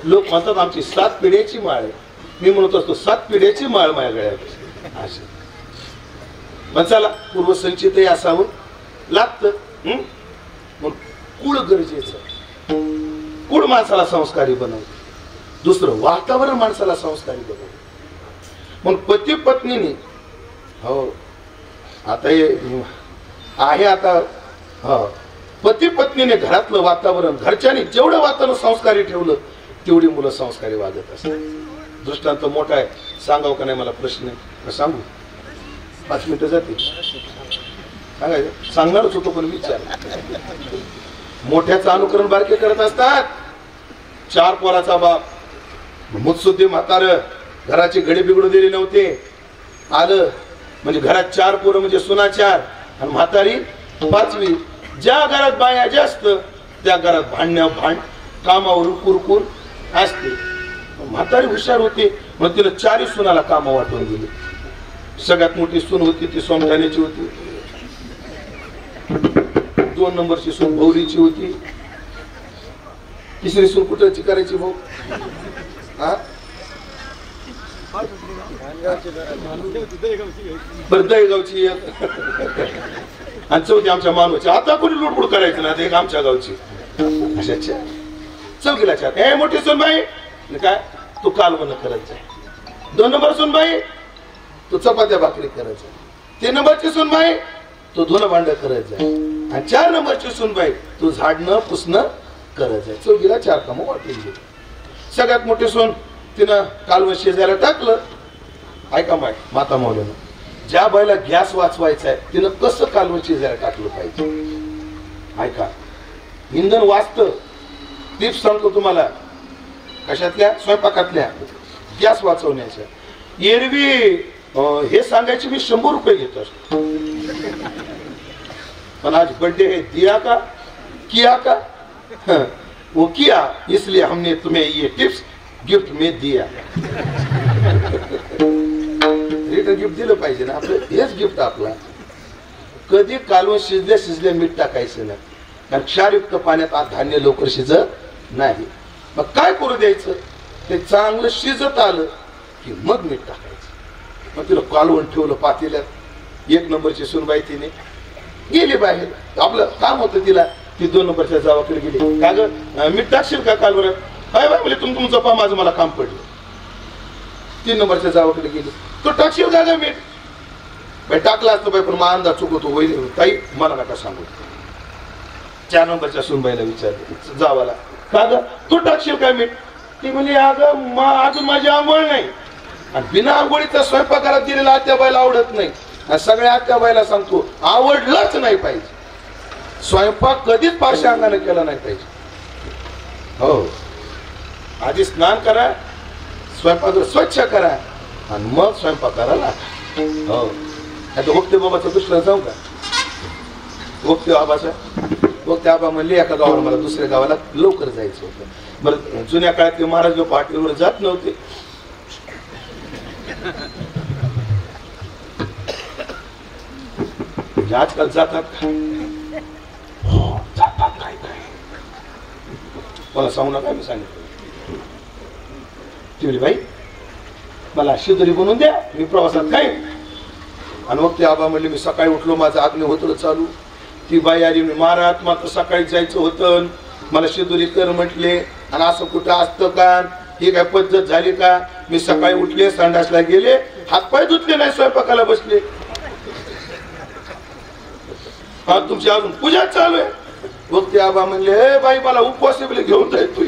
A: लोक म्हणतात आमची 7 पिढ्याची माळ आहे. मी म्हणत असतो 7 पिढ्याची माळ माझ्या गळ्यात. असे पण चला पूर्वसंचितही असावं लागतं. मग कुळ गरजेचं. कुळ माणसाला संस्कारी बनवतं. दुसरं वातावरण माणसाला संस्कारी बनवतं. मग पती पत्नीने हो आता आहे आता हो पती पत्नीने घरातलं वातावरण घरच्यांनी जेवढं वातावरण संस्कारी ठेवलं तेवढी मुलं संस्कारी वागत असतात. दृष्टांत मोठा आहे, सांगाव का नाही मला प्रश्न आहे सांगू? 5 मिनिटं जाते सांगायचं. सांगणारच होतो पण विचार. मोठ्याचं अनुकरण बारके करत असतात. 4 पोराचा बाप मुत्सुद्धी म्हातार, घराची घडी बिघडू दिली नव्हते. आलं म्हणजे घरात 4 पोरं म्हणजे सुना 4 आणि म्हातारी 5वी. ज्या घरात बाया जास्त त्या घरात भांड कामावरून कुरकुर असते. म्हातारी हुशार होती मग तिला 4ही सुनाला काम वाटून दिली. सगळ्यात मोठी सून होती ती सोमठाण्याची होती. 2 नंबरची सून भौरीची होती. 3री सून कुठची करायची भाऊ? बरं दहीगावची एक आणि चौथी आमच्या मानवाची. आता कोणी लुडबुड करायचं ना, एक आमच्या गावची. अशा चार. चौकीला चार. हे मोठी सोनबाई काय तू कालवण करत जाय. 2 नंबर सोनबाई तू चपात्या भाकरी करत जाय. 3 नंबरची सोनबाई तू धुणं भांड करत जाय. आणि 4 नंबरची सोनबाई तू झाडणं पुसणं करत जाय. चौकीला 4 कामं वाटली गेली. सगळ्यात मोठी सोन तिनं कालवण शिजायला टाकलं. ऐका माय माता मौल्यानं, ज्या बाईला गॅस वाचवायचा आहे तिनं कसं कालवण शिजायला टाकलं पाहिजे. ऐका, इंधन वाचतं. टिप्स सांगतो तुम्हाला. कशातल्या? स्वयंपाकातल्या. गॅस वाचवण्याच्या. एरवी हे सांगायचे मी 100 रुपये घेत असतो, पण आज बर्थडे है, दिया का किया का? वो किया, इसलिए हमने तुम्हें ये टिप्स गिफ्ट में दिया. रिटर्न गिफ्ट दिलं पाहिजे ना आपलं. हेच गिफ्ट आपला. कधी कालवण शिजल्या मीठ टाकायचं नाही, कारण क्षारयुक्त पाण्यात आज धान्य लवकर शिजत नाही. मग काय करू द्यायचं, ते चांगलं शिजत आलं की मग मीठ टाकायचं. मग तिला कालवण ठेवलं पातेल्यात. 1 नंबरची सुनबाई तिने गेली बाहेर. आपलं काम होतं तिला. ती 2 नंबरच्या जावाकडे गेली. का ग मीठ टाकशील का कालवणात? काय बाय म्हणजे तुमचं पा माझं मला काम पडलं. 3 नंबरच्या जावाकडे गेली. तो टाकशील का ग मीठ? बाई टाकला असतं बाई, पण माझा अंदाज चुकतो. वैरी ताई मला नका सांगू. 4 नंबरच्या सुनबाईला विचारलं जावाला, का ग तू टाकशील काय मीठ? ती म्हणजे अगं अजून माझी आंघोळ नाही. आणि बिना आंघोळीचा स्वयंपाकाला दिलेला आत्याबाईला आवडत नाही. आणि सगळ्या आत्याबाईला सांगतो आवडलाच नाही पाहिजे. स्वयंपाक कधीच पारशा अंगाने केला नाही पाहिजे. हो, आधी स्नान करा, स्वयंपाक स्वच्छ करा आणि मग स्वयंपाकाला लागा. हो, आता वक्ते बाबाचा दुसरा जाऊ का? वक्ते बाबाचा वक्ते बाबा म्हणले एका गावाला मला दुसऱ्या गावाला लवकर जायचं होतं. बरं, जुन्या काळातले महाराज लोक पाठीवर जात नव्हते. आजकाल जातात जातात काय काय मला सांगू नका. मी सांगितलं ती म्हणली बाई मला शिदोरी बनवून द्या, मी प्रवासात काय. आणि मग ते आबा म्हणले मी सकाळी उठलो, माझं आग्ने होतं चालू. ती बाई आली, मी महाराज मात्र सकाळी जायचं होतं, मला शिदोरी कर म्हटले. आणि असं कुठं असतं का? ही काय पद्धत झाली का? मी सकाळी उठले, संडासला गेले, हातपाय धुतले नाही, स्वयंपाकाला बसले. हा तुमची अजून पूजा चालू आहे. मग ते आबा म्हणले हे बाई मला उपवास घेऊन जाईल तू.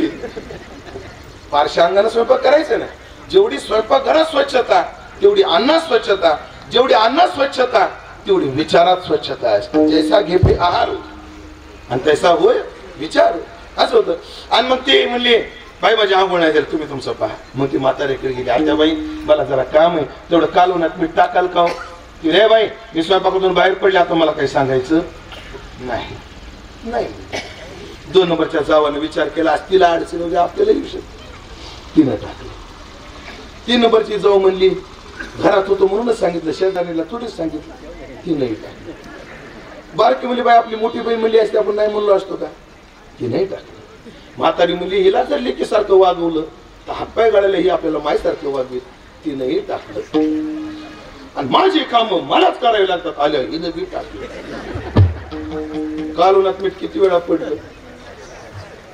A: पारशा अंगाने स्वयंपाक करायचं ना. जेवढी स्वयंपाकघरात स्वच्छता तेवढी अन्नात स्वच्छता, जेवढी अन्नात स्वच्छता तेवढी विचारात स्वच्छता असते. जैसा घेपे आहार आणि तैसा होय विचार, असं होतं. आणि मग ते म्हणले बाई माझी आंघोळ नाही झाली, तुम्ही तुमचं पहा. मग ती म्हाताऱ्याकडे गेली. आता बाई मला जरा काम आहे, तेवढं कालवणात मीठ टाकाल का? की रे बाई मी स्वयंपाकातून बाहेर पडले, आता मला काही सांगायचं नाही. 2 नंबरच्या जावाने विचार केला, तिला अडचण होती आपल्याला येऊ शकते. तिनं टाकलं. 3 नंबरची जाऊ म्हणली घरात होतो म्हणूनच सांगितलं, शेजारीला थोडीच सांगितलं. ती नाही टाकली. बारकी म्हणली बाई आपली मोठी बहीण म्हणली असते आपण नाही म्हणलो असतो का? ती नाही टाकली. म्हातारी म्हणली हिला जर लेकीसारखं वागवलं तर हातपाय गाळायला ही आपल्याला माईसारखं वागवेल. ती नाही टाकलं. आणि माझी कामं मलाच करावी लागतात. आल्या हिनं बी टाकलं. कालवणात मीठ किती वेळा पडलं?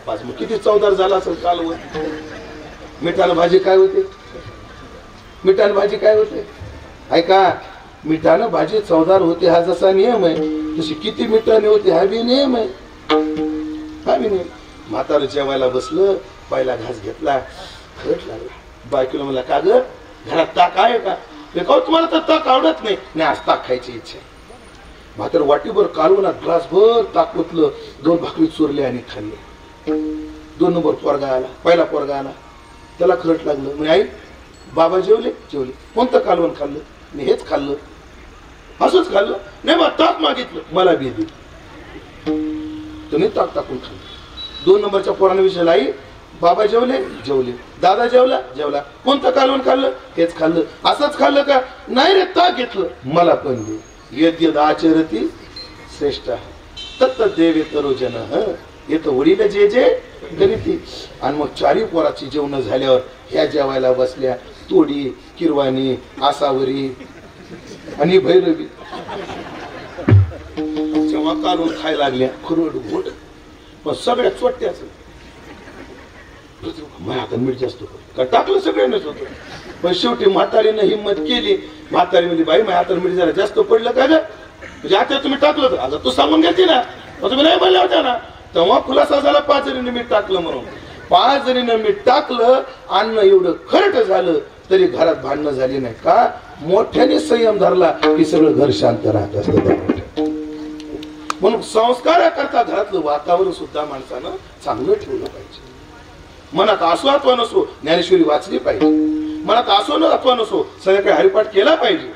A: पाच. मग किती चवदार झाला असेल कालवण. मिठानं भाजी काय होते? मिठानं भाजी काय होते? ऐका, मिठानं भाजी चवदार होते हा जसा नियम आहे, तशी किती मिठाने होते हा बी नियम आहे. हा बी नियम. म्हातारं जेवायला बसलं, पहिला घास घेतला, खरंच लागला. बायकोला म्हणला का ग घरात ताक आहे का? तुम्हाला तर ताक आवडत नाही. आज ताक खायची इच्छा. म्हातारं वाटीभर कालवणात ग्लासभर ताक ओतलं, 2 भाकरी चोरले आणि खाल्ले. 2 नंबर पोरगा आला, पहिला पोरगा आला, त्याला खरंच लागलं. म्हणजे आई बाबा जेवले? जेवले. कोणतं कालवण खाल्लं? मी हेच खाल्लं. असंच खाल्लं? नाही बा ताक मागितलं, मला बी दिली. तुम्ही ताक टाकून खाल्लं. 2 नंबरच्या पोराने विचारलं आई बाबा जेवले? जेवले. दादा जेवला? जेवला. कोणतं कालवण खाल्लं? हेच खाल्लं. असंच खाल्लं का? नाही रे ताक घेतलं, मला पण दे. यद्यद आचरती श्रेष्ठ तत्त देवे करो जन. येतं वडील जे जे करीती. आणि मग 4 पोराची जेवण झाल्यावर ह्या जेवायला बसल्या. तोडी, किरवाणी, आसावरी आणि भैरवी जेव्हा काढून खायला लागल्या खुरड घोट, पण सगळ्या चोट्याच आता मीठ जास्त का टाकलं सगळ्यांनाच होतं. पण शेवटी म्हातारीनं हिंमत केली. म्हातारी म्हणजे बाई माझ्या हातात मीठ जरा जास्त पडलं का ग, म्हणजे आता तुम्ही टाकलं तर आता तू सांगून घेते ना, तुम्ही नाही बोलल्या होत्या ना. तेव्हा खुलासा झाला 5 जणींनी मीठ टाकलं म्हणून. 5 जणीनं मीठ टाकलं, अन्न एवढं खरट झालं तरी घरात भांडणं झाली नाही. का? मोठ्याने संयम धरला की सगळं घर शांत राहत असतं. म्हणून संस्कार करता घरातलं वातावरण सुद्धा माणसानं चांगलं ठेवलं पाहिजे. मनात असो अथवा नसो ज्ञानेश्वरी वाचली पाहिजे. मनात असो न अथवा नसो संध्याकाळी हरिपाठ केला पाहिजे.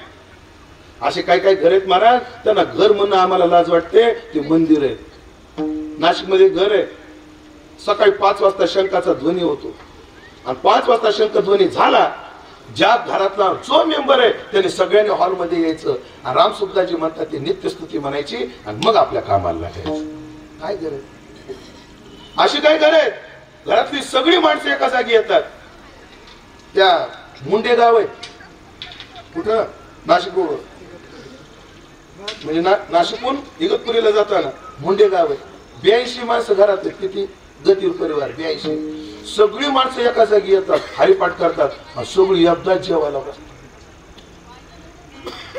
A: असे काही काही घर आहेत महाराज, त्यांना घर म्हणणं आम्हाला लाज वाटते, ते मंदिर आहे. नाशिक मध्ये घर आहे, सकाळी 5 वाजता शंखाचा ध्वनी होतो आणि 5 वाजता शंख ध्वनी झाला, ज्या घरातला जो मेंबर आहे त्याने सगळ्यांनी हॉलमध्ये यायचं आणि रामसुखदाजी म्हणतात ते नित्यस्तुती म्हणायची आणि मग आपल्या कामाला लागायचं. काय घर आहे? अशी काय घर आहेत घरातली सगळी माणसं एका जागी येतात. त्या मुंडे गाव आहे कुठं, नाशिक रोड, म्हणजे नाशिकहून इगतपुरीला जाताना मुंडे गाव आहे. 82 माणसं घरात आहेत. किती? गतीर परिवार 82. सगळी माणसं एका जागी येतात, हरिपाठ करतात, सगळी एकदाच जेवायला बसतात.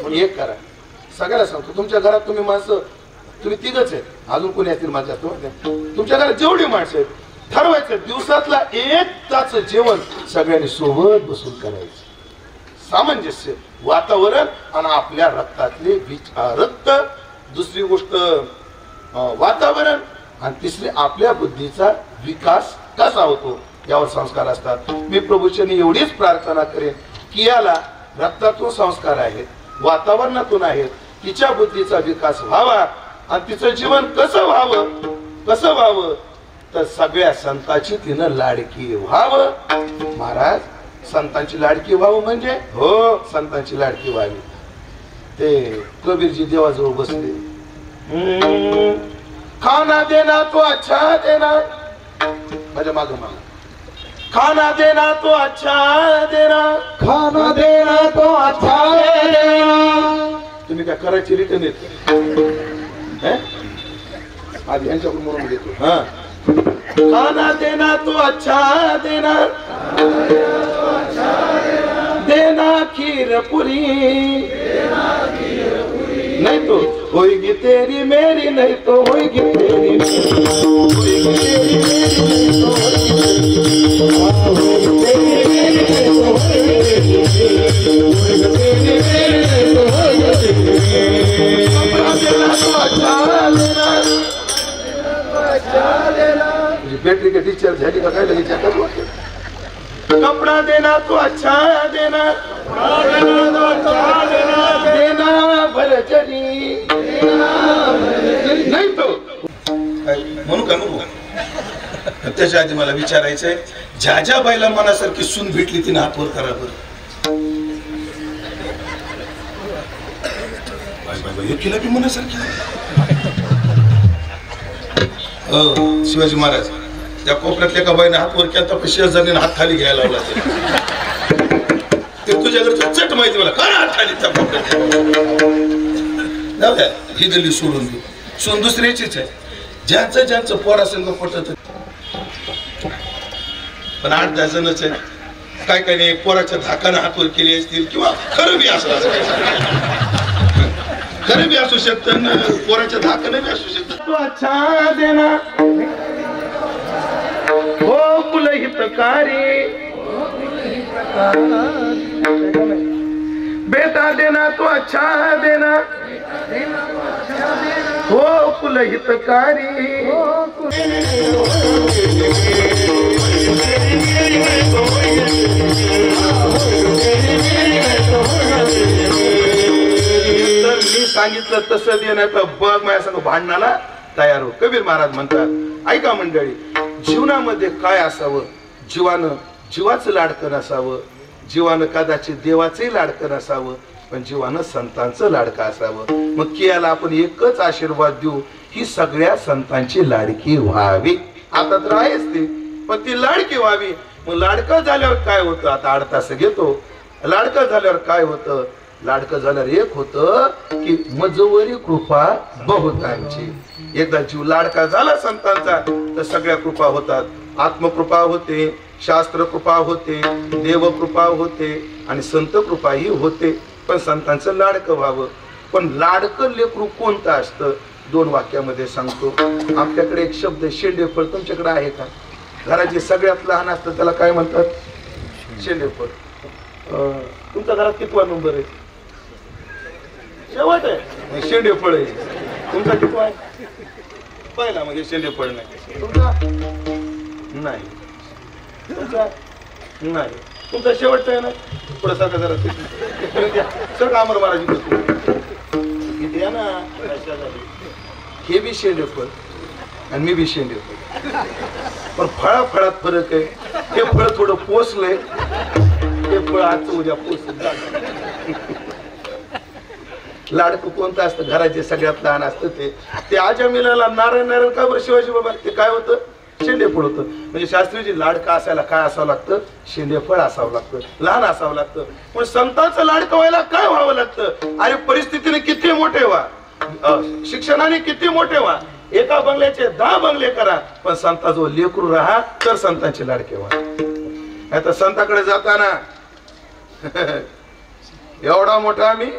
A: म्हणून एक करा, सगळ्याला सांगतो, तुमच्या घरात तुम्ही माणसं तुम्ही 3च आहेत, अजून कोणी येतील माझ्या तुमच्या घरात जेवढी माणसं आहेत ठरवायचं दिवसातला 1 तास जेवण सगळ्यांनी सोबत बसून करायचं. सामंजस्य वातावरण आणि आपल्या रक्तातले रक्त, दुसरी गोष्ट वातावरण, आणि तिसरी आपल्या बुद्धीचा विकास कसा होतो यावर संस्कार असतात. मी प्रभूचरणी एवढीच प्रार्थना करेन की याला रक्तातून संस्कार आहेत, वातावरणातून आहेत, तिच्या बुद्धीचा विकास व्हावा आणि तिचं जीवन कसं व्हावं तर सगळ्या संतांची तिनं लाडकी व्हावं. महाराज संतांची लाडकी व्हावं म्हणजे हो संतांची लाडकी व्हावी. ते कबीरजी देवाजवळ बसले, खाना देना तो अच्छा देना, माझ्या माग खाना देना तो अच्छा देना,
B: खाना देना तो अच्छा देना.
A: तुम्ही काय करायची रिटर्न येत आधी यांच्याकडून म्हणून घेतो. हा, खाना देना तो अच्छा देना, देना खीर पुरी, नहीं तो होएगी तेरी मेरी, नहीं तो होएगी तेरी मेरी, होएगी तेरी मेरी, नहीं तो होएगी तेरी मेरी, होएगी तेरी मेरी, नहीं तो होएगी तेरी मेरी. कपड़ा देना तो अच्छा देना. बैटरी के टीचर झाली का काय लगेच कपड़ा देना तो अच्छा देना, देना भरचरी, नाही तो म्हणू का नको. त्याच्या आधी मला विचारायचंय, ज्या ज्या बाईला मनासारखी सून भेटली तिने हातवर करा बरं. एकीला बी मनासारखी. शिवाजी महाराज त्या कोपऱ्यातल्या एका बाईने हात वर केला तर शेजारीने हात खाली घ्यायला लावला. ते तुझ्याकडे चट माहिती मला काय हात खाली त्या जाऊ द्या, ही गल्ली सोडून देऊ. सोन दुसऱ्याचीच आहे, ज्यांचं ज्यांचं पोरासंग पटत. पण 8-10 जणच आहे. काय काय नाही पोराच्या धाकाने हातवर केली असतील किंवा खरं बी असं खरं बी असू शकतं, पोराच्या धाकाने बी असू शकतं. तो अच्छा देना हो कुलहितकारी, बेटा देना तो अच्छा देना, हो कुलहितकारी. मी सांगितलं तसं देण्याचं बघ माझ्या संग भांडणाला तयार हो. कबीर महाराज म्हणतात, ऐका मंडळी, जीवनामध्ये काय असावं, जीवानं जीवाचं लाडकं असावं, जीवानं कदाचित देवाचंही लाडकं असावं, पण जीवानं संतांचं लाडकं असावं. मग कियाला आपण एकच आशीर्वाद देऊ, ही सगळ्या संतांची लाडकी व्हावी. आता तर आहेच ती, पण ती लाडकी व्हावी मग लाडका झाल्यावर काय होतं? आता 8 तास घेतो. लाडका झाल्यावर काय होतं? लाडकं झाल्यावर एक होतं की मजवरी कृपा बहुतांची. एकदा जीव लाडका झाला संतांचा तर सगळ्या कृपा होतात. आत्मकृपा होते, शास्त्र कृपा होते, देव कृपा होते आणि संत कृपाही होते. पण संतांचं लाडकं व्हावं. पण लाडकं लेकरू कोणतं असतं? 2 वाक्यामध्ये सांगतो. आपल्याकडे एक शब्द शेंडेफळ, तुमच्याकडे आहे का? घरात जे सगळ्यात लहान असतं त्याला काय म्हणतात? शेंडेफळ. तुमच्या घरात कितवा नंबर आहे? शेवट आहे. शेंडेफळ आहे. तुमचा कितवा आहे? पहिला. म्हणजे शेंडेफळ नाही तुमचा? नाही. तुमचा नाही. तुमचा शेवटचा आहे ना? पुढे सगळं जरा सगळं अमर महाराज इथे या ना. हे बी शेंडेफळ आणि मी बी शेंडेफळ, पण फळात फरक आहे. हे फळ थोडं पोचलंय, हे फळ आजचं उद्या पोचलं. लाडकं कोणतं असतं? घरात जे सगळ्यात लहान असतं ते आजा मिलाला नारायण का बरं? शिवाजी बाबा ते काय होतं? शेंडेफळ होतं. म्हणजे शास्त्रीजी लाडका असायला काय असावं लागतं? शेंडेफळ असावं लागतं, लहान असावं लागतं. पण संतांचं लाडकं व्हायला काय व्हावं लागतं? अरे परिस्थितीने किती मोठे व्हा, शिक्षणाने किती मोठे व्हा, एका बंगल्याचे 10 बंगले करा, पण संताजवळ लेकरू राहा तर संतांचे लाडके व्हा. आता संताकडे जाताना एवढा मोठा आम्ही,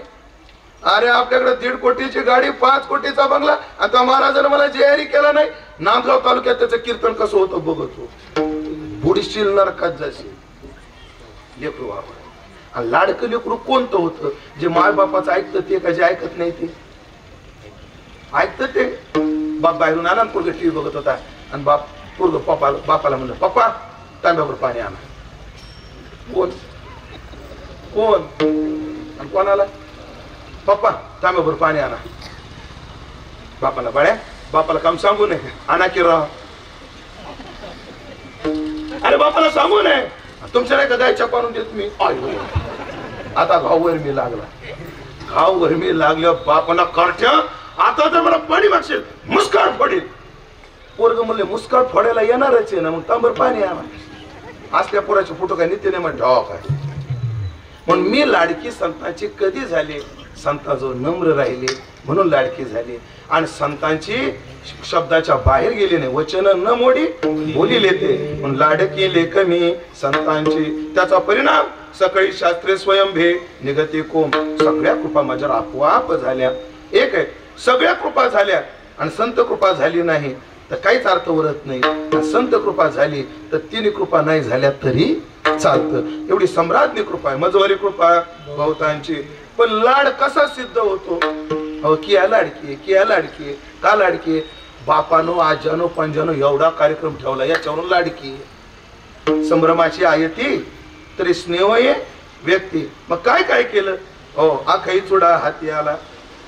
A: अरे आपल्याकडे 1.5 कोटीची गाडी, 5 कोटीचा बंगला. आता महाराजांना मला जाहीर केला नाही. नांदगाव तालुक्यात त्याचं कीर्तन कसं होतं बघतो. बुडशील नरकात जाशील. लेकरू व्हावं. आणि लाडकं लेकरू कोणतं होतं? जे माय बापाचं ऐकतं ते का जे ऐकत नाही ते? ऐकतं ते. बाप बाहेरून आला, पोरग टीव्ही बघत होता आणि पोरग बापाला म्हणलं, पप्पा तांब्यावर पाणी आणा. कोण आणि कोणाला? पप्पा तांब्यावर पाणी आणा. बापाला बाळ्या, बापाला काम सांगू नये, आणा की राह. अरे बापाला सांगू नये, तुमच्या नाही का गायच्या पाणून देत मी. आता घाऊवर मी लागल्या बापाला करठ्या. आता तर मला पाणी मागशील, मुस्काळ फोडील. पोरग म्हणले मुस्काळ फोडायला येणारच आहे ना, मग तांबर पाणी आणा. असल्या पोराचे फोटो काय नित्य नाही म्हणतो काय. म्हणून मी लाडकी संतांची कधी झाली? संतांजवळ नम्र राहिले म्हणून लाडकी झाली. आणि संतांची शब्दाच्या बाहेर गेली नाही. वचन न मोडी बोली लेते म्हणून लाडकी लेख मी संतांची. त्याचा परिणाम सकाळी शास्त्रे स्वयंभे निगती कोम. सगळ्या कृपा माझ्यावर आपोआप झाल्या. एक आहे, सगळ्या कृपा झाल्या आणि संत कृपा झाली नाही तर काहीच अर्थ उरत नाही. संत कृपा झाली तर 3 कृपा नाही झाल्या तरी चालतं. एवढी सम्राज्ञी कृपा आहे, मजवारी कृपा बहुतांची. पण लाड कसा सिद्ध होतो? किया लाडकी, किया लाडकी, का लाडकी? बापानो आजानो पंजानो एवढा कार्यक्रम ठेवला, याच्यावरून लाडकी. संभ्रमाची आयती तरी स्नेह ये व्यक्ती. मग काय काय केलं? हो, आखाई चुडा हाती आला.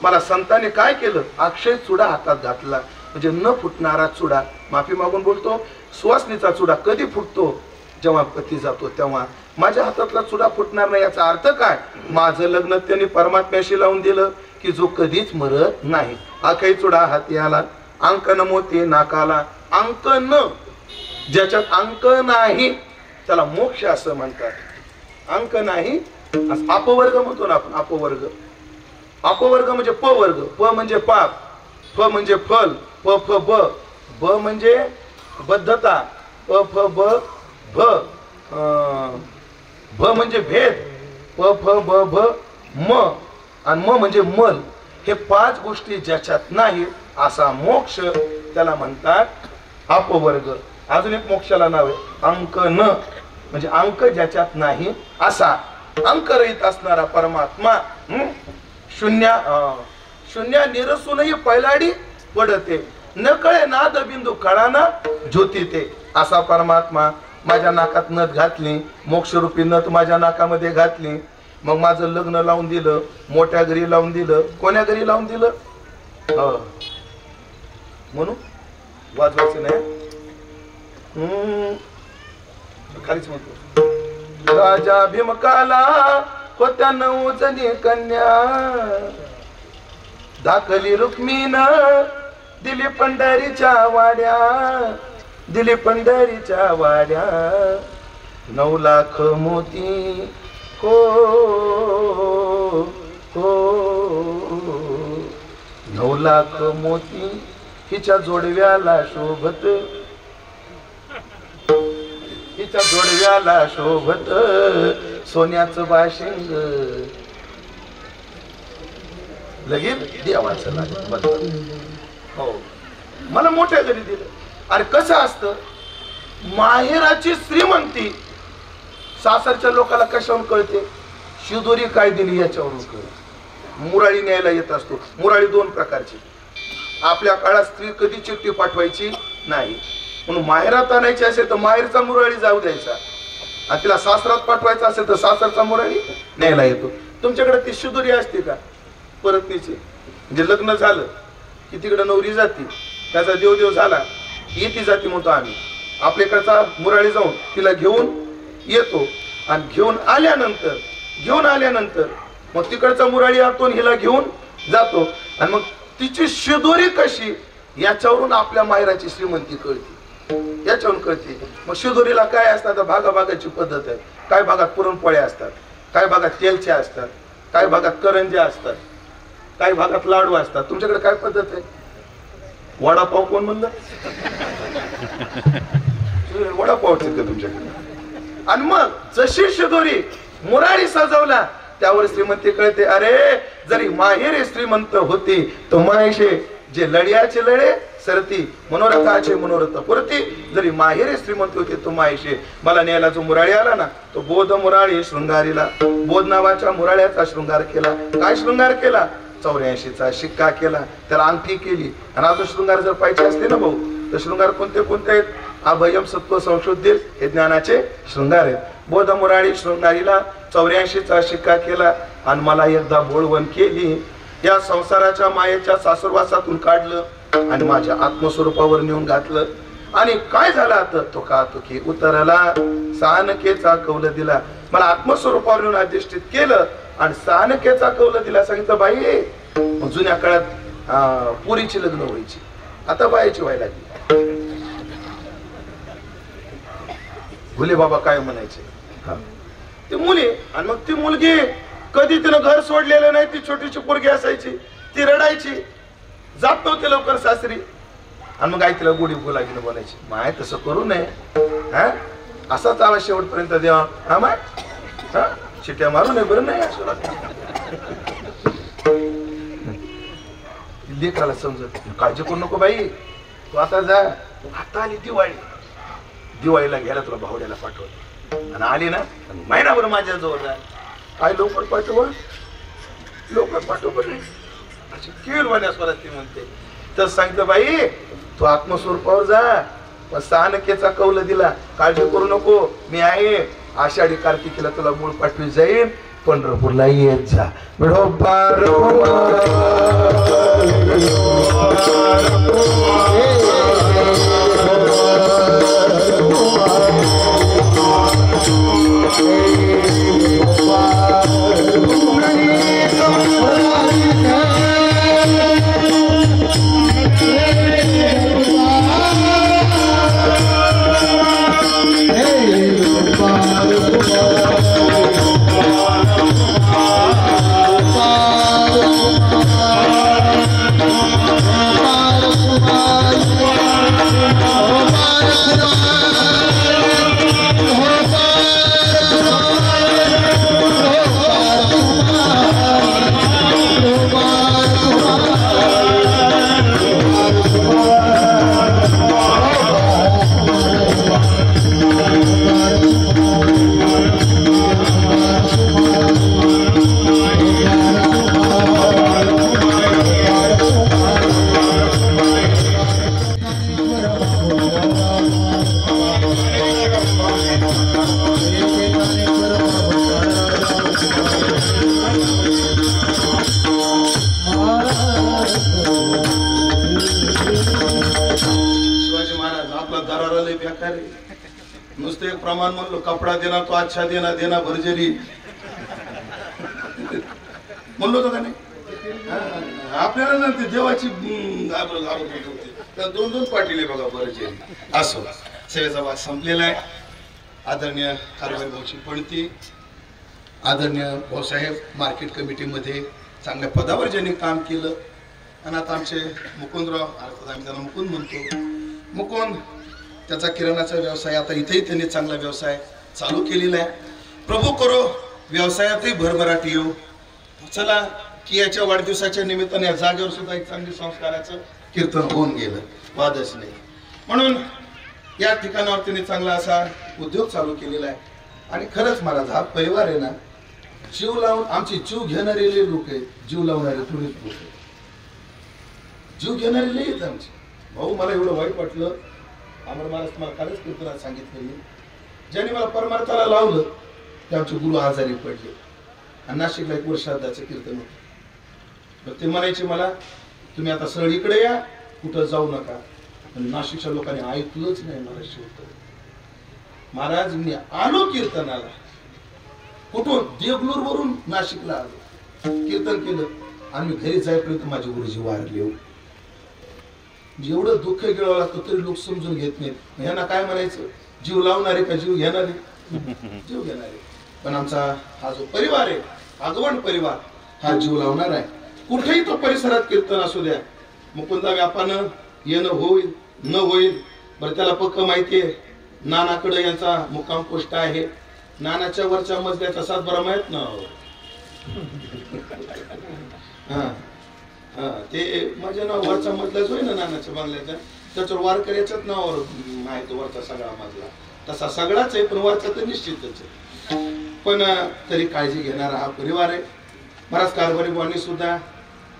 A: मला संतांनी काय केलं? अक्षय चुडा हातात घातला. म्हणजे न फुटणारा चुडा. माफी मागून बोलतो, सुवासनीचा चुडा कधी फुटतो? जेव्हा पती जातो तेव्हा. माझ्या हातातला चुडा फुटणार नाही याचा अर्थ काय? माझं लग्न त्यांनी परमात्म्याशी लावून दिलं की जो कधीच मरत नाही. आखाई चुडा हाती आला, अंक न मोती नाकाला. अंक न, ज्याच्यात अंक नाही त्याला मोक्ष असं म्हणतात. अंक नाही, अपवर्ग म्हणतो ना आपण. अपवर्ग, अपवर्ग म्हणजे प वर्ग. प म्हणजे पाप, फ म्हणजे फल, प फ ब, ब म्हणजे बद्धता, प फ ब भ, भ म्हणजे भेद, प फ ब भ म, आणि म म्हणजे मल. हे 5 गोष्टी ज्याच्यात नाही असा मोक्ष त्याला म्हणतात अपवर्ग. अजून एक मोक्षाला नाव आहे अंक न, म्हणजे अंक ज्याच्यात नाही असा. अंकरहित असणारा परमात्मा. शून्य निरसूनही पैलाडी पडते, न कळे नाद बिंदू कळाना ज्योती ते. असा परमात्मा माझ्या नाकात नथ घातली, मोक्षरूपी नथ माझ्या नाकामध्ये घातली. मग माझं लग्न लावून दिलं, मोठ्या घरी लावून दिलं. कोण्या घरी लावून दिलं? म्हणून वाजवायचं नाही. खालीच म्हणतो, राजा भीमकाला होत्या 9 जणी कन्या. दाखली रुक्मीन दिली पंढरीच्या वाड्या, दिली पंढरीच्या वाड्या. 9 लाख मोती हो हो 9 लाख मोती हिच्या जोडव्याला शोभत, हिच्या जोडव्याला शोभत सोन्याचं बाशिंग. लगेच देवाचं लागत. हो मला मोठ्या घरी दिलं. अरे कसं असतं, माहेराची श्रीमंती सासरच्या लोकांना कशावरून कळते? शिदोरी काय दिली याच्यावरून कळते. मुराळी न्यायला येत असतो. मुराळी 2 प्रकारची. आपल्या काळात स्त्री कधी चिठ्ठी पाठवायची नाही, म्हणून माहेरात आणायची असेल तर माहेरचा मुराळी जाऊ द्यायचा, आणि तिला सासरात पाठवायचा असेल तर सासरचा मुराळी न्यायला येतो. तुमच्याकडे ती शिदोरी असते का परतनीची? म्हणजे लग्न झालं की तिकडे नवरी जाती, त्याचा देवदेव झाला येती जाती म्हणतो आम्ही. आपल्याकडचा मुराळी जाऊन तिला घेऊन येतो, आणि घेऊन आल्यानंतर मग तिकडचा मुराळी आतून हिला घेऊन जातो, आणि मग तिची शिदोरी कशी याच्यावरून आपल्या माहेराची श्रीमंती कळते, याच्यावरून कळते. मग शिदोरीला काय असतात? भागाभागाची पद्धत आहे. काय भागात पुरणपोळ्या असतात, काय भागात तेलच्या असतात, काय भागात करंज्या असतात, काही भागात लाडू असतात. तुमच्याकडे काय पद्धत आहे? वडापाव कोण म्हणलं? वडापाव का तुमच्याकडे? आणि मग जशी शिदोरी मुराळी सजवला त्यावर श्रीमंती कळते. अरे जरी माहेरे श्रीमंत होती तो माहेशे जे लढ्याचे लढे सरती मनोरथाचे मनोरथ पुरती. जरी माहेरे श्रीमंत होते तो माहेशे. मला न्यायला जो मुराळी आला ना तो बोध मुराळी शृंगारीला. बोध नावाच्या मुराळ्याचा शृंगार केला. काय शृंगार केला? 84चा शिक्का केला, त्याला अंगठी केली. आणि अजून शृंगार जर पाहिजे असते ना भाऊ तर शृंगार कोणते कोणते आहेत? अभयम सत्व संशोधित हे ज्ञानाचे शृंगार आहेत. बोध मुराळी शृंगारीला 84चा शिक्का केला, आणि मला एकदा बोळवण केली. या संसाराच्या मायेच्या सासरवासातून काढलं आणि माझ्या आत्मस्वरूपावर नेऊन घातलं. आणि काय झालं आता? तो का तुकी उतरला सानकेचा कौल दिला. मला आत्मस्वरूपावर नेऊन अधिष्ठित केलं आणि सानकेचा कौल दिला. सांगितलं बाई, जुन्या काळात पुरीची लग्न व्हायची, आता बाईची व्हायला लागली. भुले बाबा काय म्हणायचे? ती मुली, आणि मग ती मुलगी कधी तिनं घर सोडलेलं नाही. ती छोटीशी पोरगी असायची, ती रडायची, जात नव्हती लवकर सासरी. आणि मग आई तिला गोडी बोलायची बोलायची, माय तसं करू नये, हा असाच आवाज शेवटपर्यंत द्यावा, हा माय हा शिट्या मारू नये बरं नाही. लेकराला समजत, काळजी करू नको बाई, तू आता जा. आता आली दिवाळी, दिवाळीला घ्यायला तुला भावड्याला पाठवलं, आणि आली ना महिनाभर माझ्या जवळ जा. काय लवकर पाठव, लवकर पाठव बरं. अशी किळवाण्या स्वरात ती म्हणते. तर सांगतं बाई तू आत्मस्वरूपावर जा. सानकेचा कौल दिला, काळजी करू नको, मी आहे. आषाढी कार्तिकीला तुला मूळ पाठवी जाईल, पंढरपूरला येत जा. नुसते एक प्रमाण म्हणलो, कपडा देना तो अच्छा देना, देना भरजरी म्हणलो होतं का नाही? आपल्याला ना ते देवाची 2-2 पाटील बघा भरजरी. असो, सेवेचा वाद संपलेला आहे. आदरणीय कारभारी भाऊची पणती, आदरणीय भाऊसाहेब मार्केट कमिटीमध्ये चांगल्या पदावर ज्यांनी काम केलं, आणि आता आमचे मुकुंदराव, अर्थात आम्ही त्यांना मुकुंद म्हणतो, मुकुंद त्याचा किराणाचा व्यवसाय, आता इथेही त्यांनी चांगला व्यवसाय चालू केलेला आहे. प्रभू करो व्यवसायातही भरभराट येऊ. चला की याच्या वाढदिवसाच्या निमित्ताने या जागेवर सुद्धा एक चांगली संस्काराचं कीर्तन होऊन गेलं, वादच नाही. म्हणून या ठिकाणावर त्यांनी चांगला असा उद्योग चालू केलेला आहे. आणि खरंच महाराज, हा परिवार आहे ना, जीव लावून आमची जीव घेणारे लोक आहेत, जीव लावणारे थोडेच लोक आहेत, जीव घेणारे लई आहेत आमचे. भाऊ मला एवढं वाईट वाटलं, अमर महाराज तुम्हाला कालच कीर्तनात सांगितलं मी, ज्यांनी मला परमार्थाला लावलं ते आमचे गुरु आजारी पडले, आणि नाशिकला एक वर्षादाचं कीर्तन होतं. ते म्हणायचे मला, तुम्ही आता सरळ इकडे या, कुठं जाऊ नका. आणि नाशिकच्या लोकांनी ऐकलंच नाही मला शिवत. महाराज मी आलो कीर्तनाला, कुठून देगलूर वरून नाशिकला आलो, कीर्तन केलं, आणि मी घरी जाईपर्यंत माझे गुरुजी वारले. एवढं दुःख गिळावं लागतं तरी लोक समजून घेत नाहीत. ह्यांना काय म्हणायचं, जीव लावणारे का जीव घेणारे? जीव घेणारे. पण आमचा हा जो परिवार आहे, आगवण परिवार, हा जीव लावणार आहे. कुठेही तो परिसरात कीर्तन असू द्या, मुकुंदा व्यापानं येणं होईल न होईल बरं त्याला पक्क माहितीये. नानाकडे यांचा मुक्काम पोस्ट आहे, नानाच्या वरच्या मजल्याचा सातबारा माहित ना. ते माझ्या नाव वरचा मजलाच होय ना नानाच्या बांगल्याचा, त्याच्यावर वारकऱ्याच्याच नावावर माहिती वरचा सगळा मजला, तसा सगळाच आहे, पण वरचा तर निश्चितच आहे. पण तरी काळजी घेणारा हा परिवार आहे. महाराज कारभारी बुवांनी सुद्धा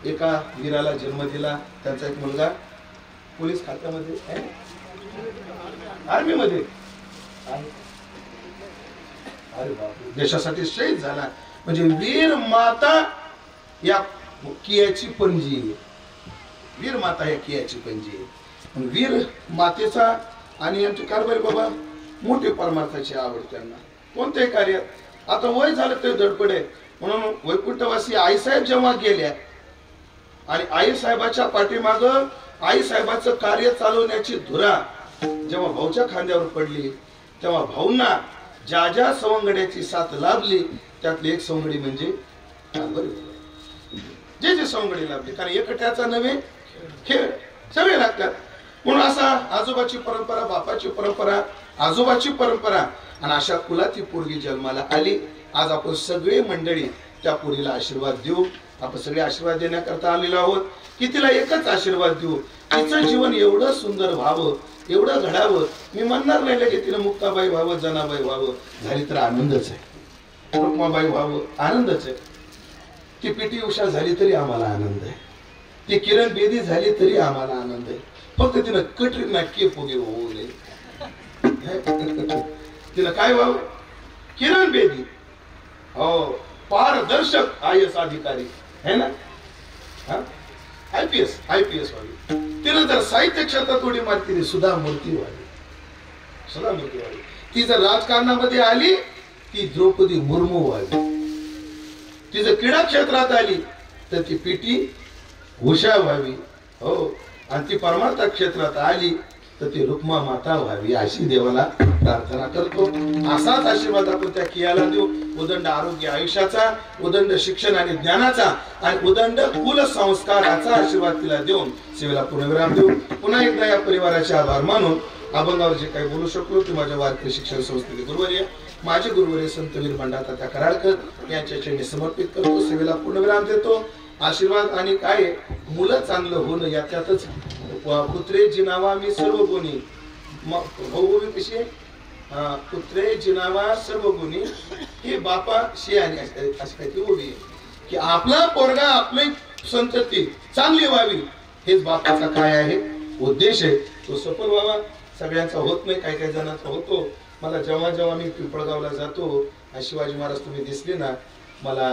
A: एका वीराला जन्म दिला. त्यांचा एक मुलगा पोलीस खात्यामध्ये आहे, आर्मीमध्ये, अरे बापरे, देशासाठी शहीद झाला. म्हणजे वीर माता या कियाची पणजी, वीर माता या कियाची पणजी. वीर मातेचा आणि आमचे कारभारी बाबा मोठे परमार्थाची आवड त्यांना कोणत्याही कार्यात. आता वय झालं ते धडपडे, म्हणून वैकुंठवासी आईसाहेब जेव्हा गेल्या आणि आईसाहेबाच्या पाठीमाग आईसाहेबाचं कार्य चालवण्याची धुरा जेव्हा भाऊच्या खांद्यावर पडली, तेव्हा भाऊंना ज्या ज्या सवंगड्याची साथ लाभली त्यातली एक सवंगडी म्हणजे जे जे सवंगडी लाभली. कारण एकट्याचा नव्हे खेळ सगळे लागतात. म्हणून असा आजोबाची परंपरा, बापाची परंपरा, आजोबाची परंपरा, आणि अशा कुलात ही पोरगी जन्माला आली. आज आपण सगळे मंडळी त्या पोरीला आशीर्वाद देऊ. आपण सगळे आशीर्वाद देण्याकरता आलेलो आहोत की तिला एकच आशीर्वाद देऊ, तिचं जीवन एवढं सुंदर व्हावं, एवढं घडावं. मी म्हणणार नाही की तिला मुक्ताबाई व्हावं, जनाबाई व्हावं, झाली तर आनंदच आहे, रुक्माबाई व्हावं आनंदच आहे, ती पीटी उषा झाली तरी आम्हाला आनंद आहे, ती किरण बेदी झाली तरी आम्हाला आनंद आहे. फक्त तिनं कटरीना कैफ वगैरे होऊ नये. तिला काय व्हावं, किरण बेदी, हो पारदर्शक IAS अधिकारी है ना, IPS व्हावी. तिनं जर साहित्य क्षेत्रात उडी मारली सुधा मूर्ती व्हावी, सुधा मूर्ती व्हावी. ती जर राजकारणामध्ये आली ती द्रौपदी मुर्मू व्हावी. ती जर क्रीडा क्षेत्रात आली तर ती PT उषा व्हावी. हो, आणि ती परमार्थ क्षेत्रात आली तर ती रुक्मा माता व्हावी, अशी देवाला प्रार्थना करतो. असाच आशीर्वाद आपण त्या कियाला देऊ. उदंड आरोग्य आयुष्याचा, उदंड शिक्षण आणि ज्ञानाचा, आणि उदंड कुल संस्काराचा आशीर्वाद तिला देऊन सेवेला पूर्णविराम देऊ. पुन्हा एकदा या परिवाराचे आभार मानून अभंगावर जे काही बोलू शकलो ते माझ्या वारकरी शिक्षण संस्थेचे गुरुवर्य, माझे गुरुवर्य संतवीर भंडारतात्या कराडकर यांच्या चरणी समर्पित करतो. सेवेला पूर्णविराम देतो. आशीर्वाद आणि काय, मुलं चांगलं होणं याच्यातच. पुत्रे जिनावा मी सर्व गुणी, भाऊ कशी आहे, पुत्रे जिनावा सर्व गुणी, हे बापा शियाने अशी काही उभी आहे की आपला पोरगा, आपली संतती चांगली व्हावी, हेच बापाचा काय आहे उद्देश आहे. तो सफल व्हावा. सगळ्यांचा होत नाही, काही काही जणांचा होतो. मला जेव्हा जेव्हा मी पिंपळगावला जातो, शिवाजी महाराज तुम्ही दिसले ना, मला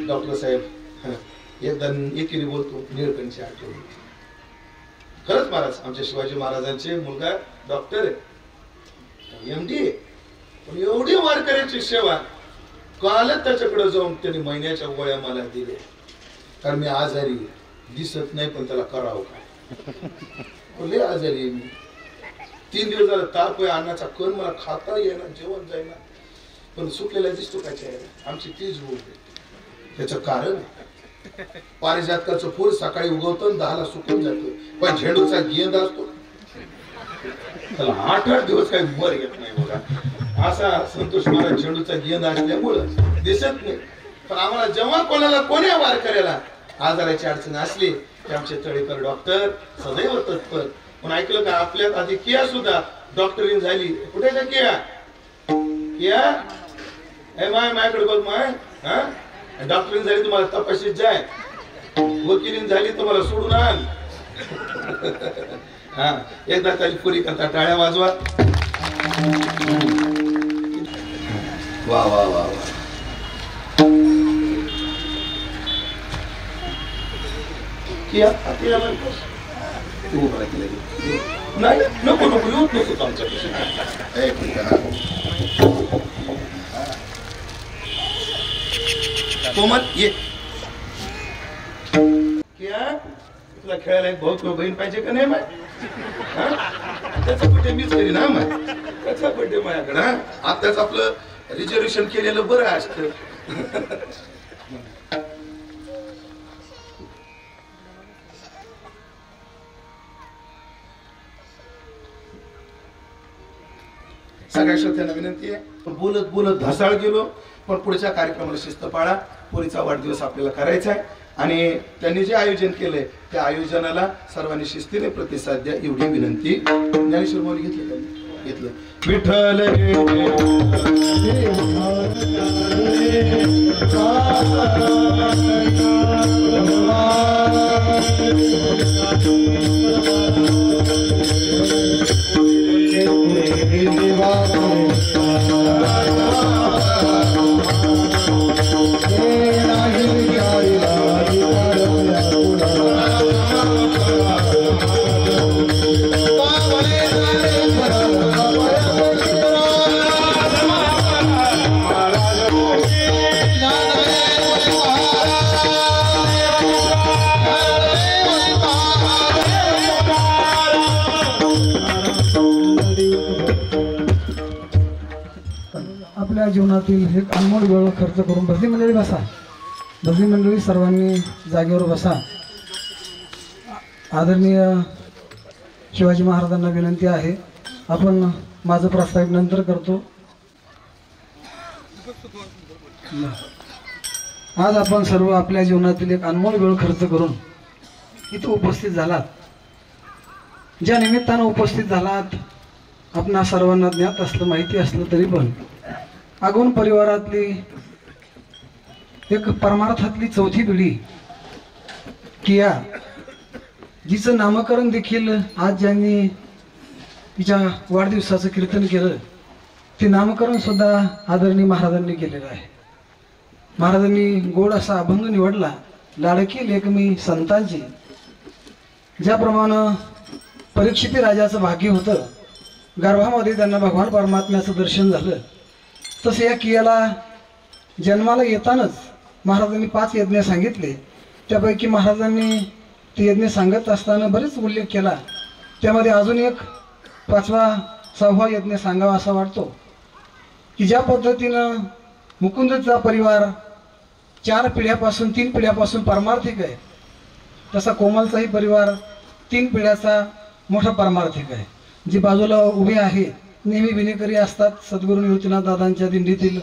A: डॉक्टर साहेब एकदा एकेरी बोलतो, निळकंठची आठवण. खरंच महाराज आमच्या शिवाजी महाराजांचे मुलगा डॉक्टर आहे, MD आहे, पण एवढी वारकऱ्याची सेवा. कालच त्याच्याकडे जाऊन त्यांनी महिन्याच्या गोळ्या मला दिल्या, कारण मी आजारी दिसत नाही, पण त्याला करावं काय, लय आजारी आहे मी. 3 दिवस झालं ताप आहे, अन्नाचा कण मला खाता येईना, जेवण जाईना, पण सुटलेला दिसतो का चेहरा? आमची तीच भूक आहे. त्याचं कारण पारिजातकाचं फूल सकाळी उगवतं 10ला सुकून जातं, पण झेंडूचा गेंद असतो त्याला 8-8 दिवस काही मर येत नाही बघा. असा संतोष महाराज झेंडूचा गेंद असल्यामुळं दिसत नाही. पण आम्हाला जेव्हा कोणाला कोण्या वारकऱ्याला आजाराची अडचण असली की आमचे तळेकर डॉक्टर सदैव तत्पर. पण ऐकलं का आपल्यात आधी किया सुद्धा डॉक्टरीन झाली. कुठे का किया माझ्याकडे बघ माय, हा डॉक्टरीन झाली तुम्हाला तपाशीत जाय, वकिलीन झाली तुम्हाला सोडून आण. हा एकदा त्याची पुरी करता टाळ्या वाजवा. वा वा वा वा. किया नाही नको नको येऊच नको आमच्यापासून. कोमल ये. किया तुला खेळायला एक भाऊ किंवा बहीण पाहिजे का नाही? त्याचा बड्डे मीच करी ना, त्याचा बड्डे माझ्याकडे. आताच आपलं रिझर्वेशन केलेलं बरं असतं. सगळ्या श्रोत्यांना विनंती आहे, बोलत बोलत ढसाळ गेलो, पण पुढच्या कार्यक्रमाला शिस्त पाळा. पोरीचा वाढदिवस आपल्याला करायचा आहे आणि त्यांनी जे आयोजन केलंय त्या आयोजनाला सर्वांनी शिस्तीने प्रतिसाद द्या एवढी विनंती. ज्ञानेश्वर माऊली घेतलं विठ्ठल
B: आपल्या जीवनातील एक अनमोल वेळ खर्च करून भजनी मंडळी बसा. भजनी मंडळी सर्वांनी जागेवर बसा. आदरणीय शिवाजी महाराजांना विनंती आहे, आपण माझं प्रास्ताविक नंतर करतो. आज आपण सर्व आपल्या जीवनातील एक अनमोल वेळ खर्च करून इथे उपस्थित झालात. ज्या निमित्तानं उपस्थित झालात आपणा सर्वांना ज्ञात असलं, माहिती असलं तरी पण आगमन परिवारातली एक परमार्थातली चौथी पिढी किया, जिचं नामकरण देखील आज ज्यांनी तिच्या वाढदिवसाचं कीर्तन केलं ते नामकरण सुद्धा आदरणीय महाराजांनी केलेलं आहे. महाराजांनी गोड असा अभंग निवडला, लाडकी लेक मी संतांची. ज्याप्रमाणे परीक्षिती राजाचं भाग्य होतं, गर्भामध्ये त्यांना भगवान परमात्म्याचं दर्शन झालं, तसं या कियाला जन्माला येतानाच महाराजांनी 5 यज्ञ सांगितले. त्यापैकी महाराजांनी ते यज्ञ सांगत असताना बरेच उल्लेख केला. त्यामध्ये अजून एक 5वा 6वा यज्ञ सांगावा असा वाटतो की ज्या पद्धतीनं मुकुंदचा परिवार 4 पिढ्यापासून 3 पिढ्यापासून परमार्थिक आहे, तसा कोमलचाही परिवार 3 पिढ्याचा मोठा परमार्थिक आहे. जी बाजूला उभे आहे नेहमी विनेकरी असतात, सद्गुरू निवृत्तीनाथ दादांच्या दिंडीतील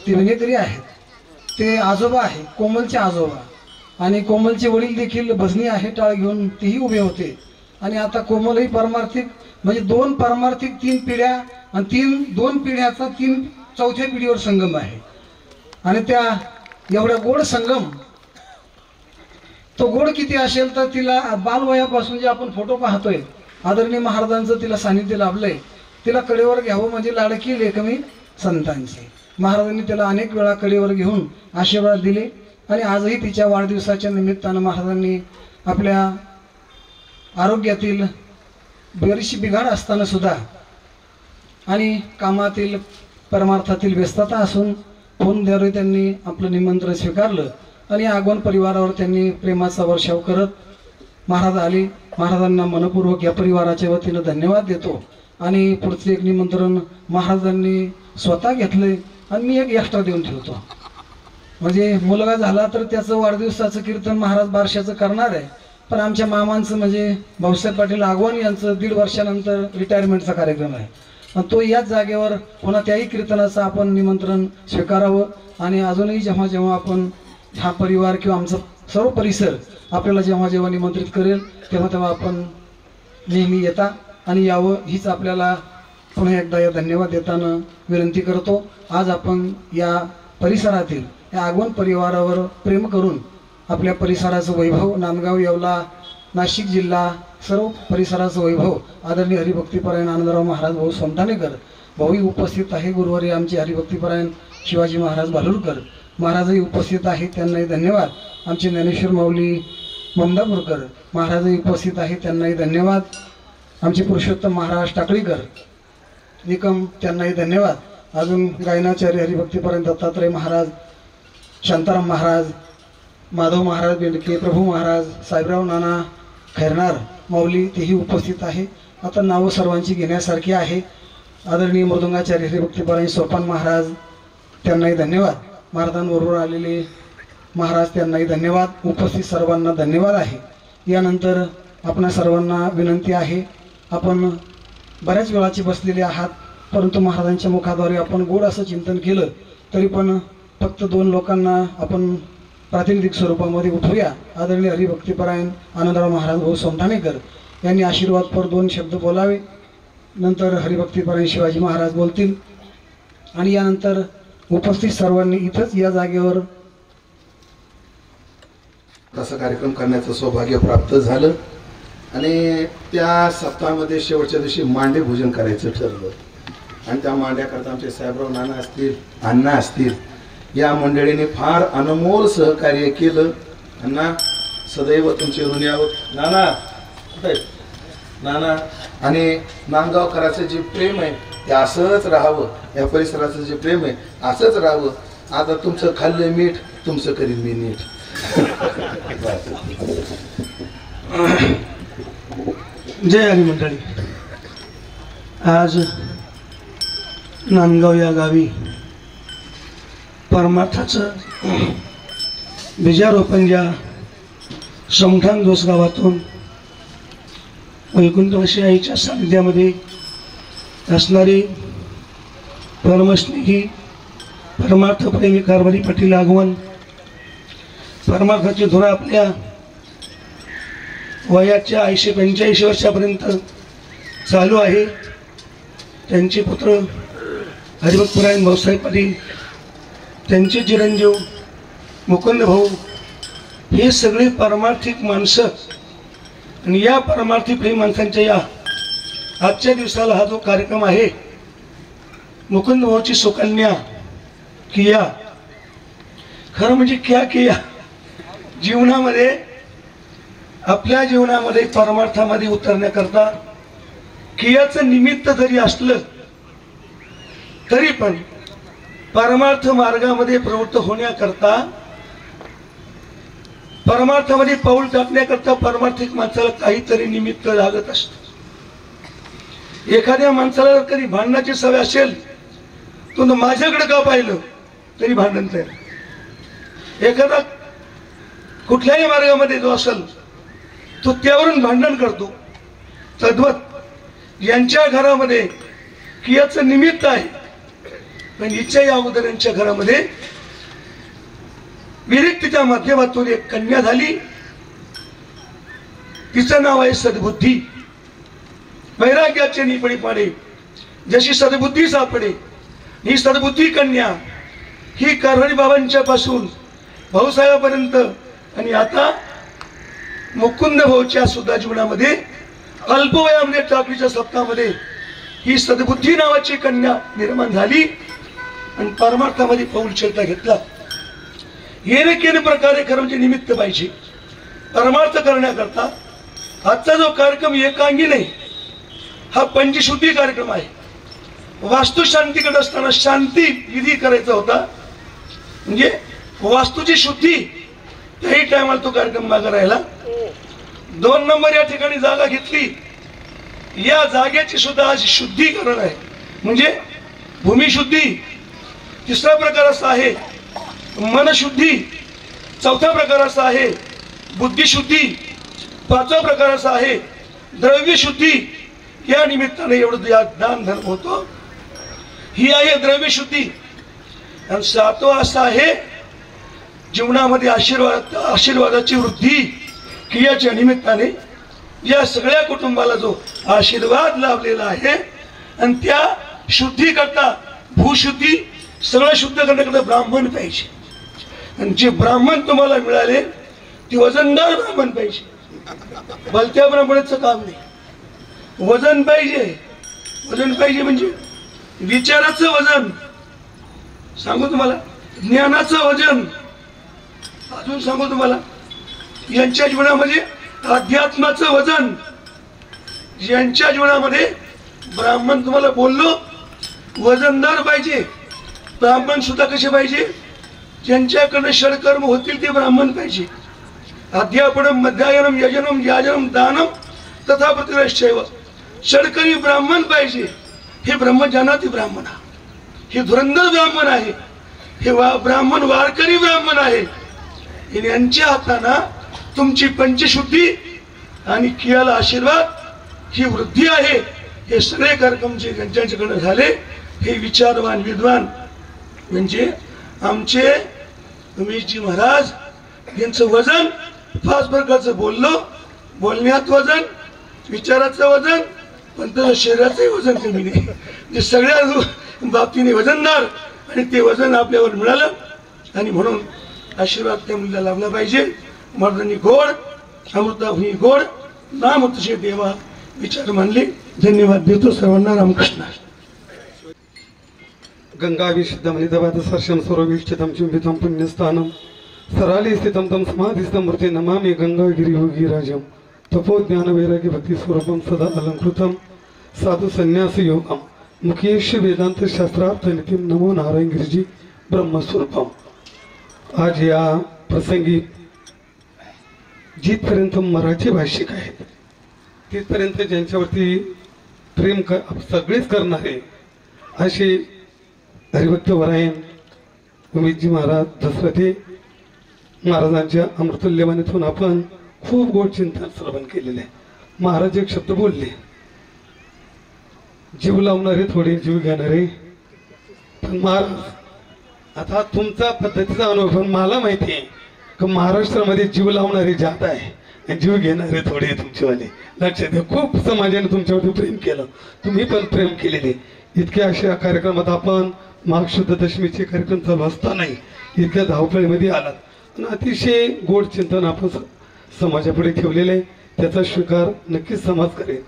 B: ते विनेकरी आहेत. ते आजोबा आहे, कोमलचे आजोबा, आणि कोमलचे वडील देखील भजनी आहे टाळ घेऊन तेही उभे होते. आणि आता कोमलही परमार्थिक, म्हणजे 2 परमार्थिक 3 पिढ्या आणि 2 पिढ्याचा 4थ्या पिढीवर संगम आहे. आणि त्या एवढा गोड संगम, तो गोड किती असेल तर तिला बालवयापासून जे आपण फोटो पाहतोय आदरणीय महाराजांचं तिला सानिध्य लाभलंय. तिला कडेवर घ्यावं म्हणजे लाडकी लेक मी संतांची. महाराजांनी त्याला अनेक वेळा कडेवर घेऊन आशीर्वाद दिले आणि आजही तिच्या वाढदिवसाच्या निमित्तानं महाराजांनी आपल्या आरोग्यातील बरीचशी बिघाड असताना सुद्धा आणि कामातील परमार्थातील व्यस्तता असून फोनद्वारे त्यांनी आपलं निमंत्रण स्वीकारलं आणि आगमन परिवारावर त्यांनी प्रेमाचा वर्षाव करत महाराज आले. महाराजांना मनपूर्वक या परिवाराच्या वतीनं धन्यवाद देतो. आणि पुढचे एक निमंत्रण महाराजांनी स्वतः घेतले आणि मी एक एक्स्ट्रा देऊन ठेवतो. म्हणजे मुलगा झाला तर त्याचं वाढदिवसाचं कीर्तन महाराज बारशाचं करणार आहे, पण आमच्या मामांचं म्हणजे भाऊसाहेब पाटील आगवण यांचं 1.5 वर्षानंतर रिटायरमेंटचा कार्यक्रम आहे. तो याच जागेवर पुन्हा त्याही कीर्तनाचं आपण निमंत्रण स्वीकारावं आणि अजूनही जेव्हा जेव्हा आपण हा परिवार किंवा आमचा सर्व परिसर आपल्याला जेव्हा जेव्हा निमंत्रित करेल तेव्हा तेव्हा आपण नेहमी येता आणि यावं हीच आपल्याला पुन्हा एकदा या धन्यवाद देताना विनंती करतो. आज आपण या परिसरातील या आगवण परिवारावर प्रेम करून आपल्या परिसराचं वैभव, नांदगाव, येवला, नाशिक जिल्हा सर्व परिसराचं वैभव आदरणीय हरिभक्तीपरायण आनंदराव महाराज भाऊ सोमठाणेकर भाऊही उपस्थित आहे. गुरुवारी आमचे हरिभक्तीपरायण शिवाजी महाराज भालुरकर महाराजही उपस्थित आहेत, त्यांनाही धन्यवाद. आमचे ज्ञानेश्वर माऊली ममदापूरकर महाराजही उपस्थित आहेत, त्यांनाही धन्यवाद. आमचे पुरुषोत्तम महाराज टाकळीकर निकम, त्यांनाही धन्यवाद. अजून गायनाचार्य हरिभक्तीपरायण दत्तात्रय महाराज, शांताराम महाराज, माधव महाराज बेंडके, प्रभू महाराज, साहेबराव नाना खैरनार माऊली तेही उपस्थित आहे. आता नावं सर्वांची घेण्यासारखी आहे. आदरणीय मृदंगाचार्य हरिभक्तीपरायण सोपान महाराज, त्यांनाही धन्यवाद. महाराजांबरोबर आलेले महाराज, त्यांनाही धन्यवाद. उपस्थित सर्वांना धन्यवाद आहे. यानंतर आपणा सर्वांना विनंती आहे, आपण बऱ्याच वेळाचे बसलेले आहात, परंतु महाराजांच्या मुखाद्वारे आपण गोड असं चिंतन केलं तरी पण फक्त 2 लोकांना आपण प्रातिनिधिक स्वरूपामध्ये उठवूया. आदरणीय हरिभक्तीपरायण आनंदराव महाराज भाऊ सोमठाणेकर यांनी आशीर्वादपर 2 शब्द बोलावे. नंतर हरिभक्तीपरायण शिवाजी महाराज बोलतील आणि यानंतर उपस्थित सर्वांनी इथंच या जागेवर
A: तसा कार्यक्रम करण्याचं सौभाग्य प्राप्त झालं आणि त्या सप्ताहामध्ये शेवटच्या दिवशी मांडे भोजन करायचं ठरलं आणि त्या मांड्याकरता आमचे साहेबराव नाना असतील, अण्णा असतील, या मंडळीने फार अनमोल सहकार्य केलं. अण्णा सदैव तुमचे ऋणी आहोत. नाना कुठे आहेत? नाना आणि नांदगावकरांचं जे प्रेम आहे ते असंच राहावं, या परिसराचं जे प्रेम आहे असंच राहावं. आता तुमचं खाल्लं मीठ, तुमचं करीन मी नीट.
C: जय हरी मंडळी. आज नांदगाव या गावी परमार्थाचं बीजारोपण ज्या समठाण दोस गावातून वैकुंठवासी आईच्या सानिध्यामध्ये असणारी परमस्नेही परमार्थप्रेमी कारभारी पाटील आगवण परमार्थाची धुरा आपल्या वयाच्या 80-85 वर्षापर्यंत चालू आहे. त्यांचे पुत्र हरिभक्तपरायण भाऊसाहेब पाटील, त्यांचे चिरंजीव मुकुंद भाऊ, हे सगळे परमार्थिक माणसं आणि या परमार्थिक प्रेमी माणसांच्या या आजच्या दिवसाला हा जो कार्यक्रम आहे, मुकुंद भाऊची सुकन्या किया, खरं म्हणजे क्या किया, जीवनामध्ये आपल्या जीवनामध्ये परमार्थामध्ये उतरण्याकरता कियाचं निमित्त जरी असलं तरी पण परमार्थ मार्गामध्ये प्रवृत्त होण्याकरता, परमार्थामध्ये पाऊल टाकण्याकरता परमार्थिक माणसाला काहीतरी निमित्त लागत असतं. एखाद्या माणसाला जर कधी भांडणाची सवय असेल तो माझ्याकडे का पाहिलं तरी भांडण तयार. एखादा कुठल्याही मार्गामध्ये जो असेल तो त्यावरून भांडण करतो. तद्वत यांच्या घरामध्ये कियाचं निमित्त आहे, पण हिच्याही अगोदर यांच्या घरामध्ये विरक्तीच्या माध्यमातून एक कन्या झाली. तिचं नाव आहे सद्बुद्धी. वैराग्याचे निपडी पाडे जशी सद्बुद्धी सापडे, ही सद्बुद्धी कन्या ही कारभारी बाबांच्या पासून भाऊसाहेबांपर्यंत आणि आता मुकुंद भाऊच्या सुद्धा जीवनामध्ये अल्पवयामध्ये टाकलीच्या सप्ताहामध्ये ही सद्बुद्धी नावाची कन्या निर्माण झाली आणि परमार्थामध्ये पाऊल चलता घेतला. येणे प्रकारे खरं म्हणजे निमित्त पाहिजे परमार्थ करण्याकरता. आजचा जो कार्यक्रम एकांगी नाही, हा पंचशुद्धी कार्यक्रम आहे. वास्तुशांतीकडे असताना शांती विधी करायचा होता, म्हणजे वास्तूची शुद्धी. त्याही टायमाला तो कार्यक्रम मागे राहिला. 2 नंबर या ठिकाणी जागा घेतली या जागेची सुद्धा आज शुद्धीकरण आहे, म्हणजे भूमिशुद्धी. तिसरा प्रकार असा आहे मनशुद्धी. चौथा प्रकार असा आहे बुद्धिशुद्धी. पाचवा प्रकार असा आहे द्रव्यशुद्धी. या निमित्ताने एवढं या दान धर्म होतो, ही आहे द्रव्यशुद्धी. आणि सातवा असा आहे जीवनामध्ये आशीर्वादाची वृद्धी, की याच्या निमित्ताने या सगळ्या कुटुंबाला जो आशीर्वाद लाभलेला आहे आणि त्या शुद्धी करता भूशुद्धी सगळं शुद्ध करण्याकडे ब्राह्मण पाहिजे. आणि जे ब्राह्मण तुम्हाला मिळाले ते वजनदार ब्राह्मण पाहिजे. भलत्या ब्राह्मणाचं काम नाही, वजन पाहिजे. वजन पाहिजे म्हणजे विचाराचं वजन, सांगू तुम्हाला ज्ञानाचं वजन, अजून सांगू तुम्हाला यांच्या जीवनामध्ये अध्यात्माचं वजन. यांच्या जीवनामध्ये ब्राह्मण तुम्हाला बोललो वजनदार पाहिजे. ब्राह्मण सुद्धा कसे पाहिजे, ज्यांच्याकडे षडकर्म होतील ते ब्राह्मण पाहिजे. अध्यापनम मध्यायनम यजनम याजनम दानम तथा प्रतिष्ठैव. षडकरी ब्राह्मण पाहिजे. हे ब्रह्मज्ञानाती ब्राह्मण, हे धुरंधर ब्राह्मण आहे, हे ब्राह्मण वारकरी ब्राह्मण आहे. यांच्या हाताना तुमची पंचशुद्धी आणि कियाला आशीर्वाद ही वृद्धी आहे. हे सगळे कार्यक्रम जे ज्यांच्याकडे झाले हे विचारवान विद्वान म्हणजे आमचे उमेशजी महाराज यांचं वजन 5 प्रकारचं बोललो. बोलण्यात वजन, विचाराचं वजन, पण त्याचं शरीराचंही वजन कमी नाही. जे सगळ्या बाबतीने वजनदार आणि ते वजन आपल्यावर मिळालं आणि म्हणून आशीर्वाद त्या मुलीला लाभला पाहिजे. मर्दांनी गोड अमृताहुनी गोड नाम तुझे देवा विचार मानले. धन्यवाद देतो सर्वांना. रामकृष्ण.
D: गंगा विशुद्धमनिधवाद सर्षम स्वरोविष्ठितं चुंबितं पुण्यस्थानं सराली स्थितं तं समाधिस्थं मूर्ति नमामि गंगागिरियोगिराजं तपो ज्ञान वैराग्य भक्ति स्वरूपं सदा अलंकृतं साधु संन्यास योगं मुखेश वेदांत शास्त्रार्थ नितीं नमो नारायण गिरिजी ब्रह्मस्वरूपम. आज या प्रसंगी जिथपर्यंत मराठी भाषिक आहेत तिथपर्यंत ज्यांच्यावरती प्रेम सगळेच करणारे असे हरिभक्त वरायण उमेशजी महाराज दशरथी महाराजांच्या अमृतुल्यवाणीतून आपण खूप गोड चिंतन श्रवण केलेले आहे. महाराज एक शब्द बोलले, जीव लावणारे थोडे जीव घेणारे. पण महाराज आता तुमचा पद्धतीचा अनुभव, पण मला माहिती आहे की महाराष्ट्रामध्ये जीव लावणारे जात आहे आणि जीव घेणारे थोडे तुमचेवाले. लक्षात घ्या, खूप समाजाने तुमच्यावरती प्रेम केलं, तुम्ही पण प्रेम केलेले. इतक्या अशा कार्यक्रमात आपण माघ शुद्ध दशमीचे कार्यक्रम चालू असतानाही इतक्या धावपळीमध्ये आलात आणि अतिशय गोड चिंतन आपण समाजापुढे ठेवलेले आहे. त्याचा स्वीकार नक्कीच समाज करेल.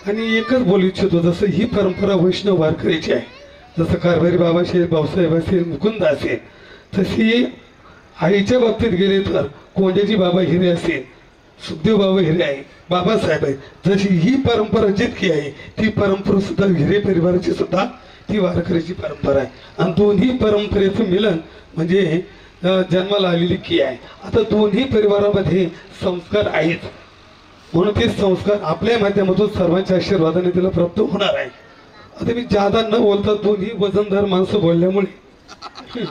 D: आणि एकच बोलू इच्छितो, जसं ही परंपरा वैष्णव वारकरीची आहे, जसं कारभारी बाबा असेल, भाऊसाहेब असेल, मुकुंद असेल, तशी आईच्या बाबतीत गेले तर कोंड्याची बाबा हिरे असेल, सुखदेव बाबा हिरे आहे, बाबासाहेब आहे. जशी ही परंपरा जितकी आहे ती परंपरा सुद्धा हिरे परिवाराची सुद्धा ती वारकरीची परंपरा आहे. आणि दोन्ही परंपरेचं मिलन म्हणजे जन्माला आलेली की आहे. आता दोन्ही परिवारामध्ये संस्कार आहेत, म्हणून ते संस्कार आपल्या माध्यमातून सर्वांच्या आशीर्वादाने तिला प्राप्त होणार आहे. आता मी जादा न बोलता दोन्ही वजनदार माणसं बोलल्यामुळे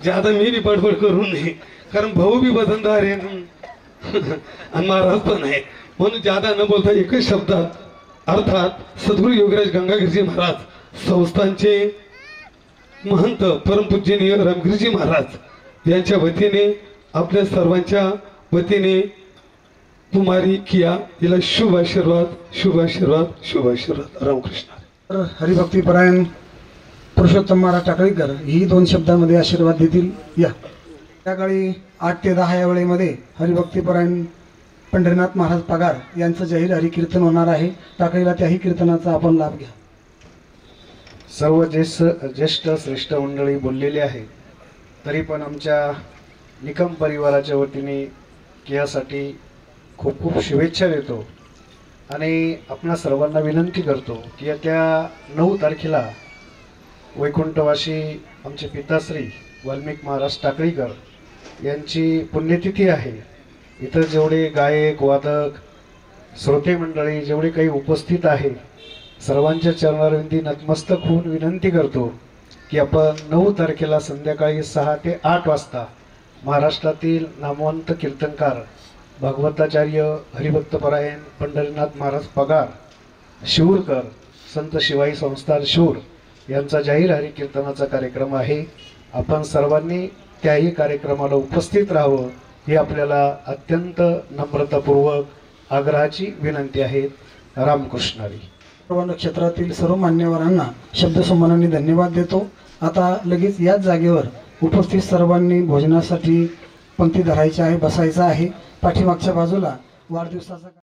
D: जादा मी बी बडबड करू नये, कारण भाऊ बी वजनदार आहे आणि महाराज पण आहे. म्हणून जादा न बोलता एकच शब्दात अर्थात सद्गुरू योगीराज गंगागिरीजी महाराज संस्थांचे महंत परमपूजनीय रामगिरीजी महाराज यांच्या वतीने आपल्या सर्वांच्या वतीने तुम्हारी किया तिला शुभ आशीर्वाद, शुभ आशीर्वाद, शुभ आशीर्वाद. रामकृष्ण.
B: हरिभक्तीपरायण पुरुषोत्तम महाराज टाकळीकर ही 2 शब्दांमध्ये आशीर्वाद देतील. या त्याकाळी 8 ते 10 या वेळेमध्ये हरिभक्तीपरायण पंढरीनाथ महाराज पगार यांचं जाहीर हरिकीर्तन होणार आहे. टाकळीला त्याही कीर्तनाचा आपण लाभ घ्या.
E: सर्व ज्येष्ठ श्रेष्ठ मंडळी बोललेली आहे, तरी पण आमच्या निकम परिवाराच्या वतीने यासाठी खूप खूप शुभेच्छा देतो आणि आपणा सर्वांना विनंती करतो की येत्या 9 तारखेला वैकुंठवासी आमचे पिताश्री वाल्मिक महाराज टाकळीकर यांची पुण्यतिथी आहे. इतर जेवढे गायक वादक श्रोते मंडळी जेवढे काही उपस्थित आहे सर्वांच्या चरणारविंदी नतमस्तक होऊन विनंती करतो की आपण 9 तारखेला संध्याकाळी 6 ते 8 वाजता महाराष्ट्रातील नामवंत कीर्तनकार भागवताचार्य हरिभक्तपरायण पंढरीनाथ महाराज पगार शिवूरकर संत शिवाई संस्थान शूर यांचा जाहीर हरिकीर्तनाचा कार्यक्रम आहे. आपण सर्वांनी त्याही कार्यक्रमाला उपस्थित राहावं ही आपल्याला अत्यंत नम्रतापूर्वक आग्रहाची विनंती आहे. रामकृष्ण हरी.
B: सर्व क्षेत्रातील सर्व मान्यवरांना शब्दसन्मानाने धन्यवाद देतो. आता लगेच याच जागेवर उपस्थित सर्वांनी भोजनासाठी पंक्ती धरायची आहे, बसायचं आहे. पाठीमागच्या बाजूला वाढदिवसाचा